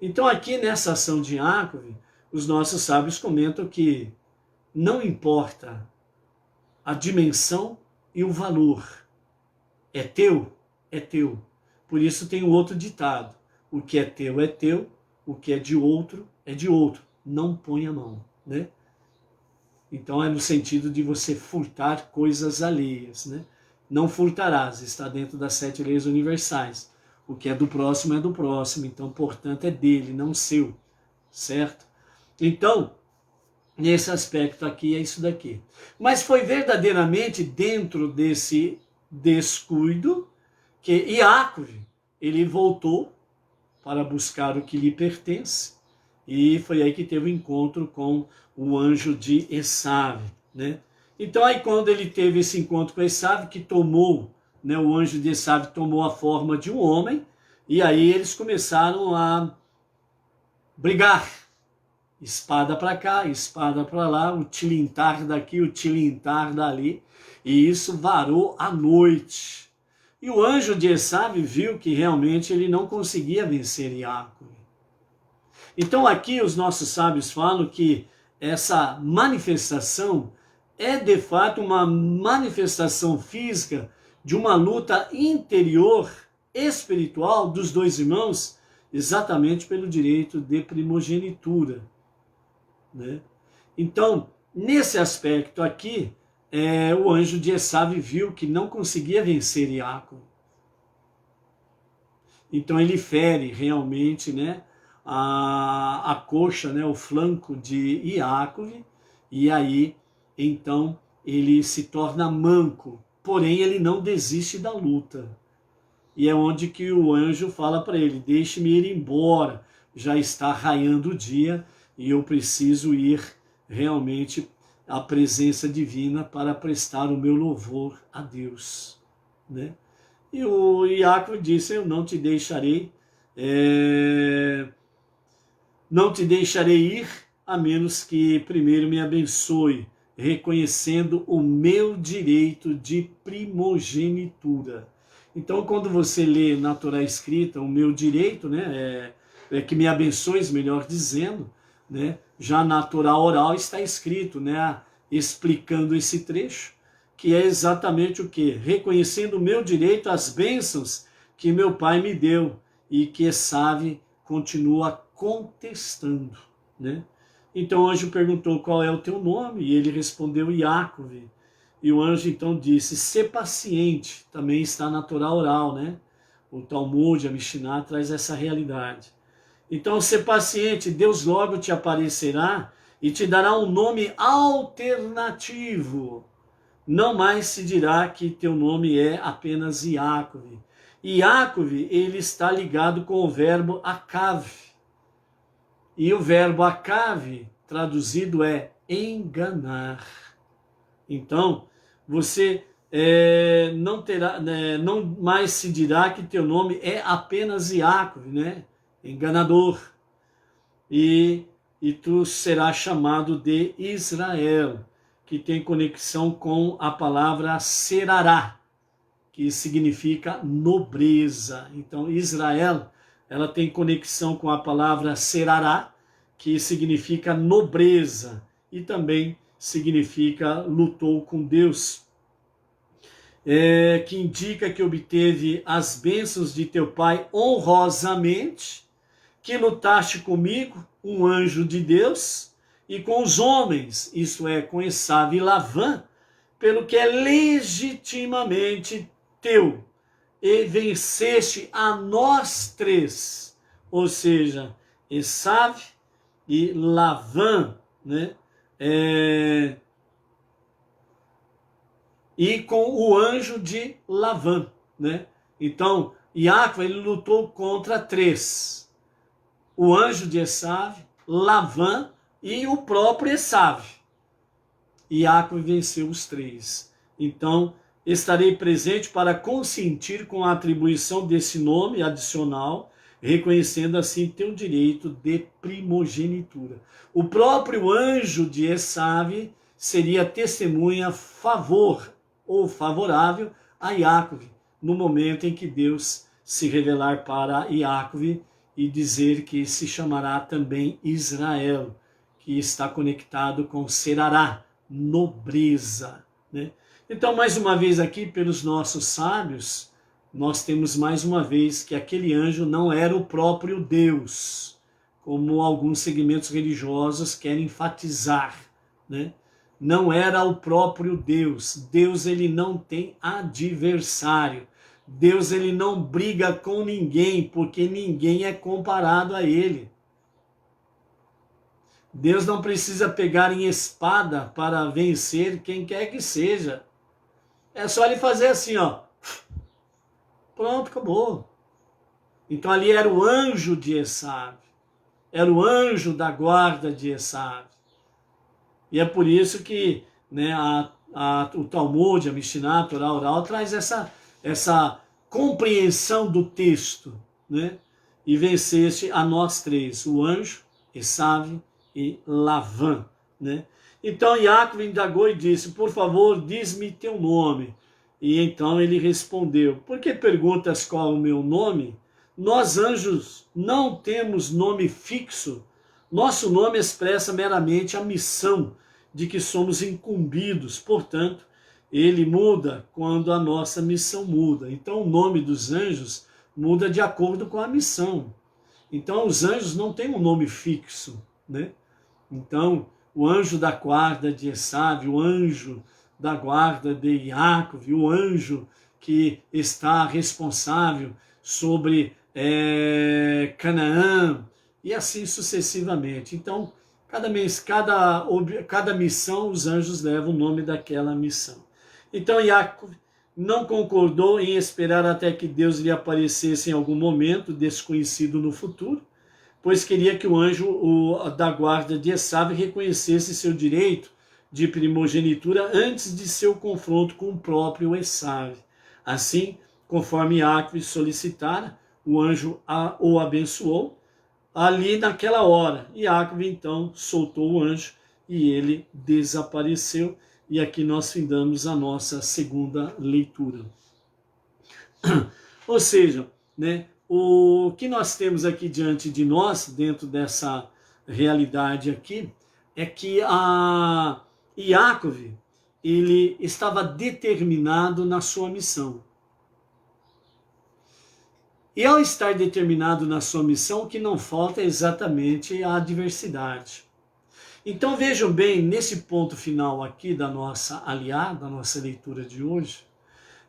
Então aqui nessa ação de Iacob, os nossos sábios comentam que não importa a dimensão e o valor. É teu, é teu. Por isso tem o outro ditado. O que é teu, o que é de outro, é de outro. Não põe a mão, né? Então é no sentido de você furtar coisas alheias, né? Não furtarás, está dentro das 7 leis universais. O que é do próximo, então, portanto, é dele, não seu, certo? Então, nesse aspecto aqui, é isso daqui. Mas foi verdadeiramente dentro desse descuido que Iacob, ele voltou para buscar o que lhe pertence, e foi aí que teve o encontro com o anjo de Esav, né? Então aí quando ele teve esse encontro com Esav, que tomou, né, o anjo de Esav tomou a forma de um homem, e aí eles começaram a brigar. Espada para cá, espada para lá, o tilintar daqui, o tilintar dali, e isso varou a noite. E o anjo de Esav viu que realmente ele não conseguia vencer Iacove. Então aqui os nossos sábios falam que essa manifestação é de fato uma manifestação física de uma luta interior, espiritual dos dois irmãos, exatamente pelo direito de primogenitura, né? Então, nesse aspecto aqui, o anjo de Esav viu que não conseguia vencer Iacove. Então ele fere realmente, né, a coxa, né, o flanco de Iacove, e aí então ele se torna manco, porém ele não desiste da luta. E é onde que o anjo fala para ele: deixe-me ir embora, já está raiando o dia e eu preciso ir realmente à presença divina para prestar o meu louvor a Deus, né? E o Iacove disse: eu não te deixarei, não te deixarei ir, a menos que primeiro me abençoe, reconhecendo o meu direito de primogenitura. Então, quando você lê na Torá escrita, o meu direito, né, que me abençoes, melhor dizendo, né, já na Torá oral está escrito, né, explicando esse trecho, que é exatamente o quê? Reconhecendo o meu direito às bênçãos que meu pai me deu e que Esav continua contestando, né? Então o anjo perguntou: qual é o teu nome? E ele respondeu: Iacove. E o anjo então disse: sê paciente. Também está na Torá oral, né? O Talmud, a Mishnah traz essa realidade. Então, sê paciente, Deus logo te aparecerá e te dará um nome alternativo. Não mais se dirá que teu nome é apenas Iacove. Iacove, ele está ligado com o verbo akav. E o verbo akav, traduzido, é enganar. Então, você não terá, não mais se dirá que teu nome é apenas Iacove, né? Enganador. E tu serás chamado de Israel, que tem conexão com a palavra serará, que significa nobreza. Então, Israel, ela tem conexão com a palavra serará, que significa nobreza, e também significa lutou com Deus, que indica que obteve as bênçãos de teu pai honrosamente, que lutaste comigo, um anjo de Deus, e com os homens, isto é, com Esav e Lavã, pelo que é legitimamente teu, e venceste a nós três, ou seja, Esav e Lavã, né? E com o anjo de Lavã, né? Então, Iacove, ele lutou contra três: o anjo de Esav, Lavã e o próprio Esav. Iacove venceu os três. Então, estarei presente para consentir com a atribuição desse nome adicional, reconhecendo assim teu direito de primogenitura. O próprio anjo de Esav seria testemunha favorável a Iacove, no momento em que Deus se revelar para Iacove e dizer que se chamará também Israel, que está conectado com Serará, nobreza, né? Então, mais uma vez aqui, pelos nossos sábios, nós temos mais uma vez que aquele anjo não era o próprio Deus, como alguns segmentos religiosos querem enfatizar, né? Não era o próprio Deus. Deus, ele não tem adversário. Deus, ele não briga com ninguém, porque ninguém é comparado a ele. Deus não precisa pegar em espada para vencer quem quer que seja. É só ele fazer assim, ó. Pronto, acabou. Então ali era o anjo de Esav. Era o anjo da guarda de Esav. E é por isso que, né, o Talmud, a Mishnah, a Torá oral, traz essa compreensão do texto, né? E venceste a nós três, o anjo, Esav e Lavã, né? Então Iacove indagou e disse: por favor, diz-me teu nome. E então ele respondeu: por que perguntas qual é o meu nome? Nós anjos não temos nome fixo. Nosso nome expressa meramente a missão de que somos incumbidos. Portanto, ele muda quando a nossa missão muda. Então, o nome dos anjos muda de acordo com a missão. Então, os anjos não têm um nome fixo, né? Então, o anjo da guarda de Esav, o anjo da guarda de Yaakov, o anjo que está responsável sobre Canaã, e assim sucessivamente. Então, cada missão, os anjos levam o nome daquela missão. Então, Yaakov não concordou em esperar até que Deus lhe aparecesse em algum momento, desconhecido no futuro, pois queria que o anjo da guarda de Esav reconhecesse seu direito de primogenitura antes de seu confronto com o próprio Esav. Assim, conforme Yaakov solicitara, o anjo o abençoou ali naquela hora. Yaakov então soltou o anjo e ele desapareceu. E aqui nós findamos a nossa segunda leitura. Ou seja, né, o que nós temos aqui diante de nós, dentro dessa realidade aqui, é que Yaakov, ele estava determinado na sua missão. E ao estar determinado na sua missão, o que não falta é exatamente a adversidade. Então vejam bem, nesse ponto final aqui da nossa aliada, da nossa leitura de hoje,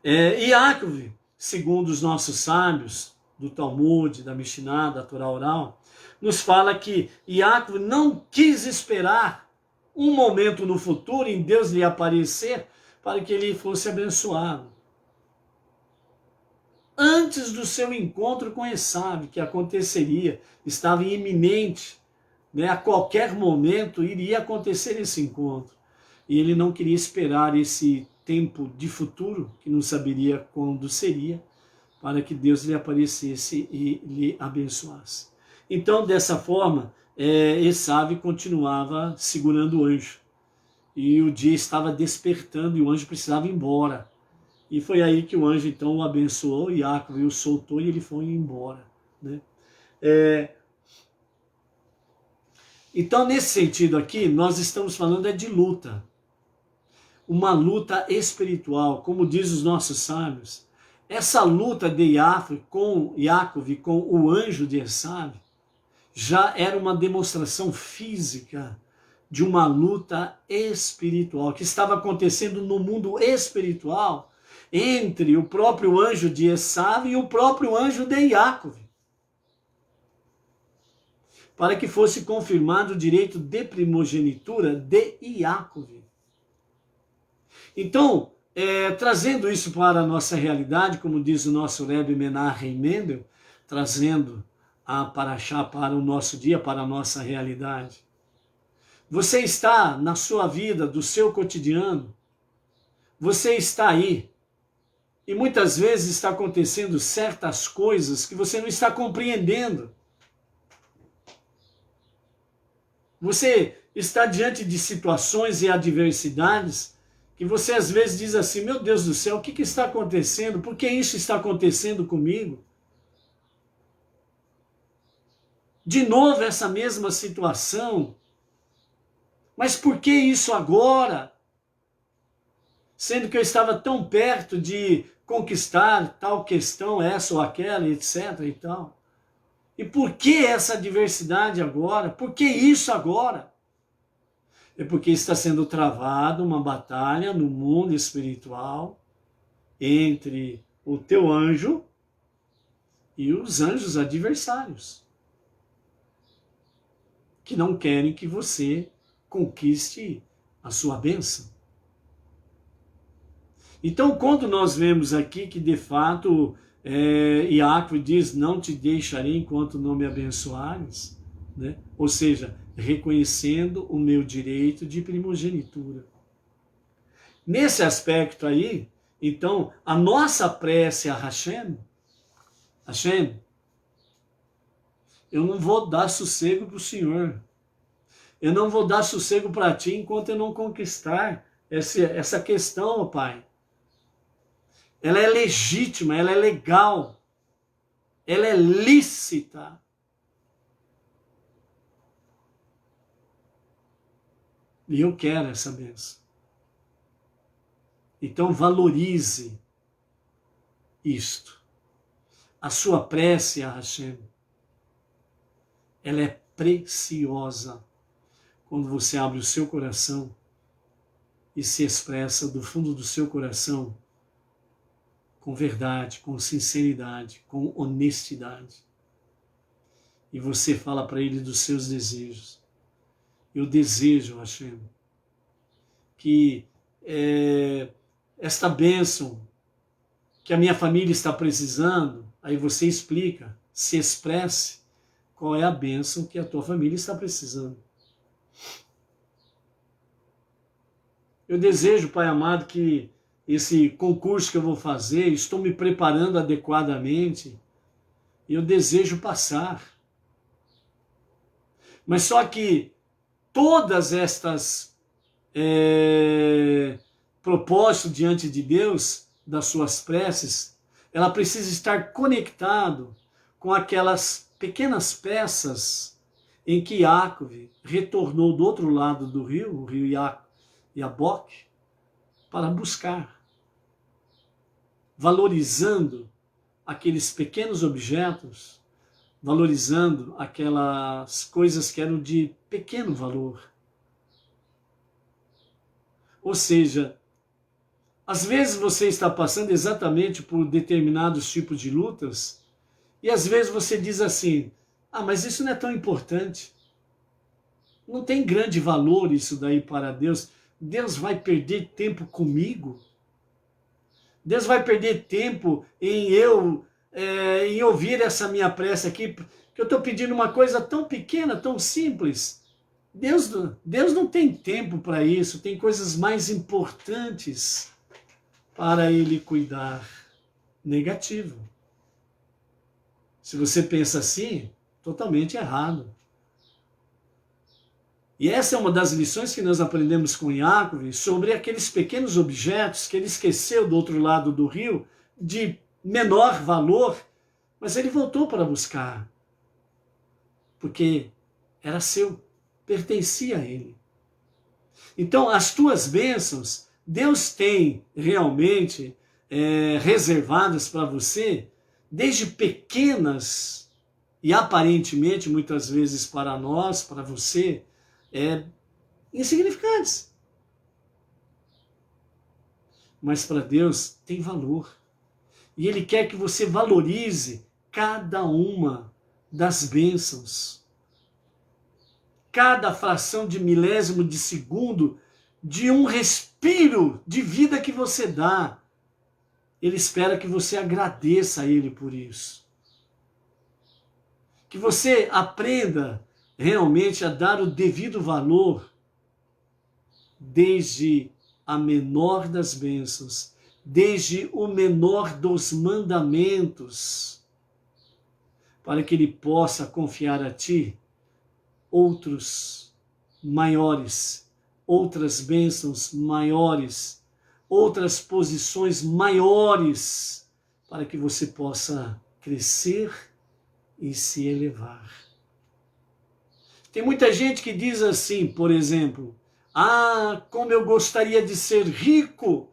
Yaakov, segundo os nossos sábios, do Talmud, da Mishnah, da Torá oral, nos fala que Yaakov não quis esperar um momento no futuro em Deus lhe aparecer para que ele fosse abençoado. Antes do seu encontro com Esav, que aconteceria, estava iminente, né? A qualquer momento iria acontecer esse encontro. E ele não queria esperar esse tempo de futuro, que não saberia quando seria, para que Deus lhe aparecesse e lhe abençoasse. Então, dessa forma, Esav continuava segurando o anjo. E o dia estava despertando e o anjo precisava ir embora. E foi aí que o anjo então o abençoou, e Yaakov o soltou e ele foi embora, né? Então, nesse sentido aqui, nós estamos falando de luta. Uma luta espiritual, como diz os nossos sábios. Essa luta de Yaakov e com o anjo de Esav já era uma demonstração física de uma luta espiritual que estava acontecendo no mundo espiritual entre o próprio anjo de Esav e o próprio anjo de Yaakov, para que fosse confirmado o direito de primogenitura de Yaakov. Então, trazendo isso para a nossa realidade, como diz o nosso Rebbe Menachem Mendel, trazendo a Parashá para o nosso dia, para a nossa realidade. Você está na sua vida, do seu cotidiano, você está aí, e muitas vezes está acontecendo certas coisas que você não está compreendendo. Você está diante de situações e adversidades que você às vezes diz assim: meu Deus do céu, o que está acontecendo? Por que isso está acontecendo comigo? De novo essa mesma situação. Mas por que isso agora? Sendo que eu estava tão perto de conquistar tal questão, essa ou aquela, etc. e tal. E por que essa adversidade agora? Por que isso agora? É porque está sendo travada uma batalha no mundo espiritual entre o teu anjo e os anjos adversários, que não querem que você conquiste a sua bênção. Então, quando nós vemos aqui que de fato Yaakov diz: não te deixarei enquanto não me abençoares, né? Ou seja, reconhecendo o meu direito de primogenitura. Nesse aspecto aí, então, a nossa prece a Hashem, eu não vou dar sossego para o Senhor. Eu não vou dar sossego para ti enquanto eu não conquistar essa questão, ó Pai. ela é legítima, ela é legal, ela é lícita. E eu quero essa bênção. Então valorize isto. A sua prece a Hashem, ela é preciosa quando você abre o seu coração e se expressa do fundo do seu coração com verdade, com sinceridade, com honestidade. E você fala para ele dos seus desejos. Eu desejo, Hashem, que esta bênção que a minha família está precisando, aí você explica, se expresse qual é a bênção que a tua família está precisando. Eu desejo, Pai amado, que esse concurso que eu vou fazer, estou me preparando adequadamente, e eu desejo passar. Mas só que todas estas propósitos diante de Deus, das suas preces, ela precisa estar conectado com aquelas pequenas peças em que Yaakov retornou do outro lado do rio, o rio Yabok, para buscar, valorizando aqueles pequenos objetos, valorizando aquelas coisas que eram de pequeno valor. Ou seja, às vezes você está passando exatamente por determinados tipos de lutas e às vezes você diz assim, mas isso não é tão importante. Não tem grande valor isso daí para Deus. Deus vai perder tempo comigo? Deus vai perder tempo em ouvir essa minha prece aqui, que eu estou pedindo uma coisa tão pequena, tão simples. Deus não tem tempo para isso, tem coisas mais importantes para Ele cuidar. Negativo. Se você pensa assim, totalmente errado. E essa é uma das lições que nós aprendemos com Yaakov sobre aqueles pequenos objetos que ele esqueceu do outro lado do rio, de menor valor, mas ele voltou para buscar, porque era seu, pertencia a ele. Então, as tuas bênçãos, Deus tem realmente reservadas para você, desde pequenas e aparentemente, muitas vezes para nós, para você, insignificantes. Mas para Deus tem valor. E Ele quer que você valorize cada uma das bênçãos. Cada fração de milésimo de segundo de um respiro de vida que você dá. Ele espera que você agradeça a Ele por isso. Que você aprenda realmente a dar o devido valor, desde a menor das bênçãos, desde o menor dos mandamentos, para que Ele possa confiar a ti outros maiores, outras bênçãos maiores, outras posições maiores, para que você possa crescer e se elevar. Tem muita gente que diz assim, por exemplo, como eu gostaria de ser rico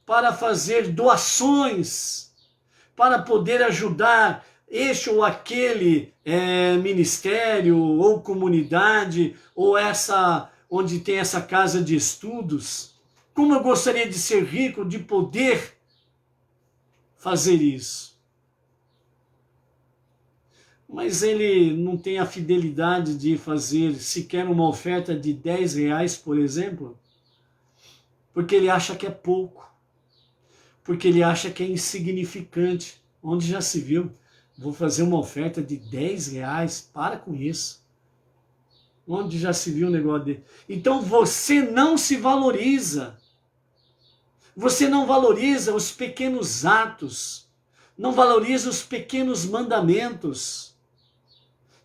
para fazer doações, para poder ajudar este ou aquele ministério ou comunidade, ou onde tem essa casa de estudos. Como eu gostaria de ser rico, de poder fazer isso. Mas ele não tem a fidelidade de fazer sequer uma oferta de R$10, por exemplo, porque ele acha que é pouco, porque ele acha que é insignificante. Onde já se viu? Vou fazer uma oferta de R$10, para com isso. Onde já se viu um negócio dele? Então você não se valoriza. Você não valoriza os pequenos atos, não valoriza os pequenos mandamentos.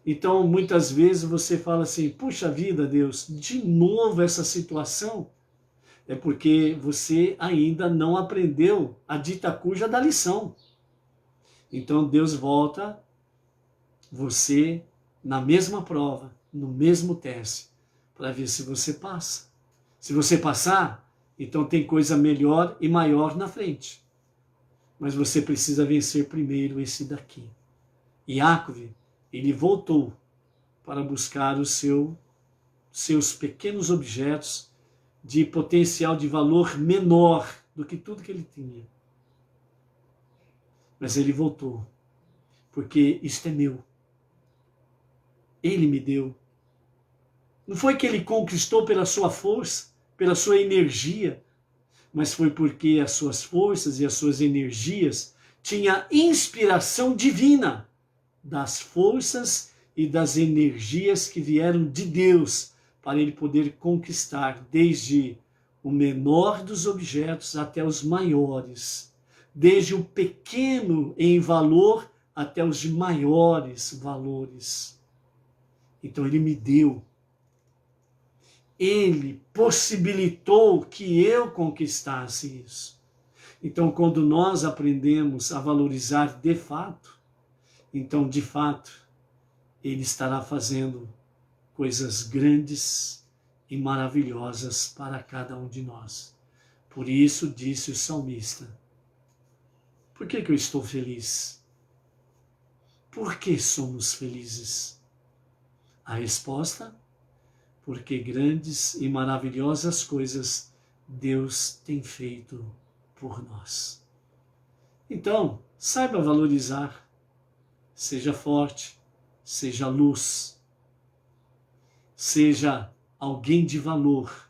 Então, muitas vezes você fala assim, puxa vida, Deus, de novo essa situação? é porque você ainda não aprendeu a dita cuja da lição. Então Deus volta você na mesma prova, no mesmo teste, para ver se você passa. Se você passar, então tem coisa melhor e maior na frente. Mas você precisa vencer primeiro esse daqui. Iácov, ele voltou para buscar seus pequenos objetos de potencial de valor menor do que tudo que ele tinha. Mas ele voltou, porque isto é meu. Ele me deu. Não foi que ele conquistou pela sua força, pela sua energia, mas foi porque as suas forças e as suas energias tinham inspiração divina das forças e das energias que vieram de Deus para ele poder conquistar desde o menor dos objetos até os maiores, desde o pequeno em valor até os de maiores valores. Então ele me deu. Ele possibilitou que eu conquistasse isso. Então, quando nós aprendemos a valorizar de fato, então, de fato, ele estará fazendo coisas grandes e maravilhosas para cada um de nós. Por isso, disse o salmista, por que eu estou feliz? Por que somos felizes? A resposta, porque grandes e maravilhosas coisas Deus tem feito por nós. Então, saiba valorizar, seja forte, seja luz, seja alguém de valor,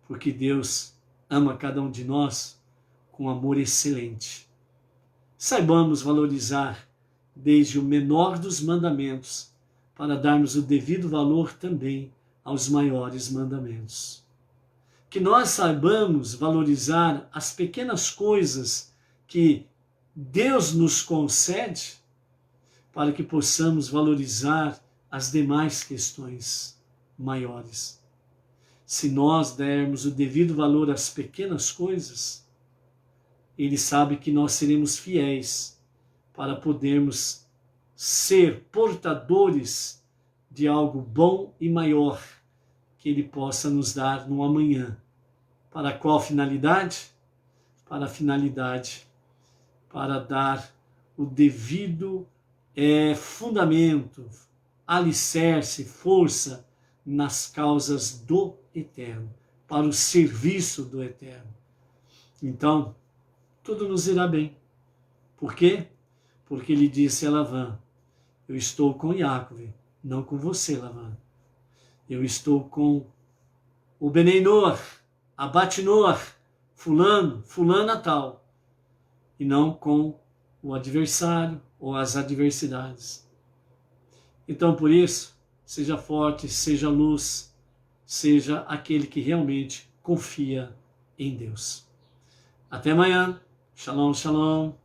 porque Deus ama cada um de nós com amor excelente. Saibamos valorizar desde o menor dos mandamentos, para darmos o devido valor também aos maiores mandamentos. Que nós saibamos valorizar as pequenas coisas que Deus nos concede, para que possamos valorizar as demais questões maiores. Se nós dermos o devido valor às pequenas coisas, Ele sabe que nós seremos fiéis para podermos ser portadores de algo bom e maior que Ele possa nos dar no amanhã. Para qual finalidade? Para a finalidade, para dar o devido fundamento, alicerce, força nas causas do Eterno, para o serviço do Eterno. Então, tudo nos irá bem. Por quê? Porque ele disse a Lavan, eu estou com Iácov, não com você, Lavan. Eu estou com o Beneinor, a Batinor, fulana tal, e não com o adversário ou as adversidades. Então, por isso, seja forte, seja luz, seja aquele que realmente confia em Deus. Até amanhã. Shalom, shalom.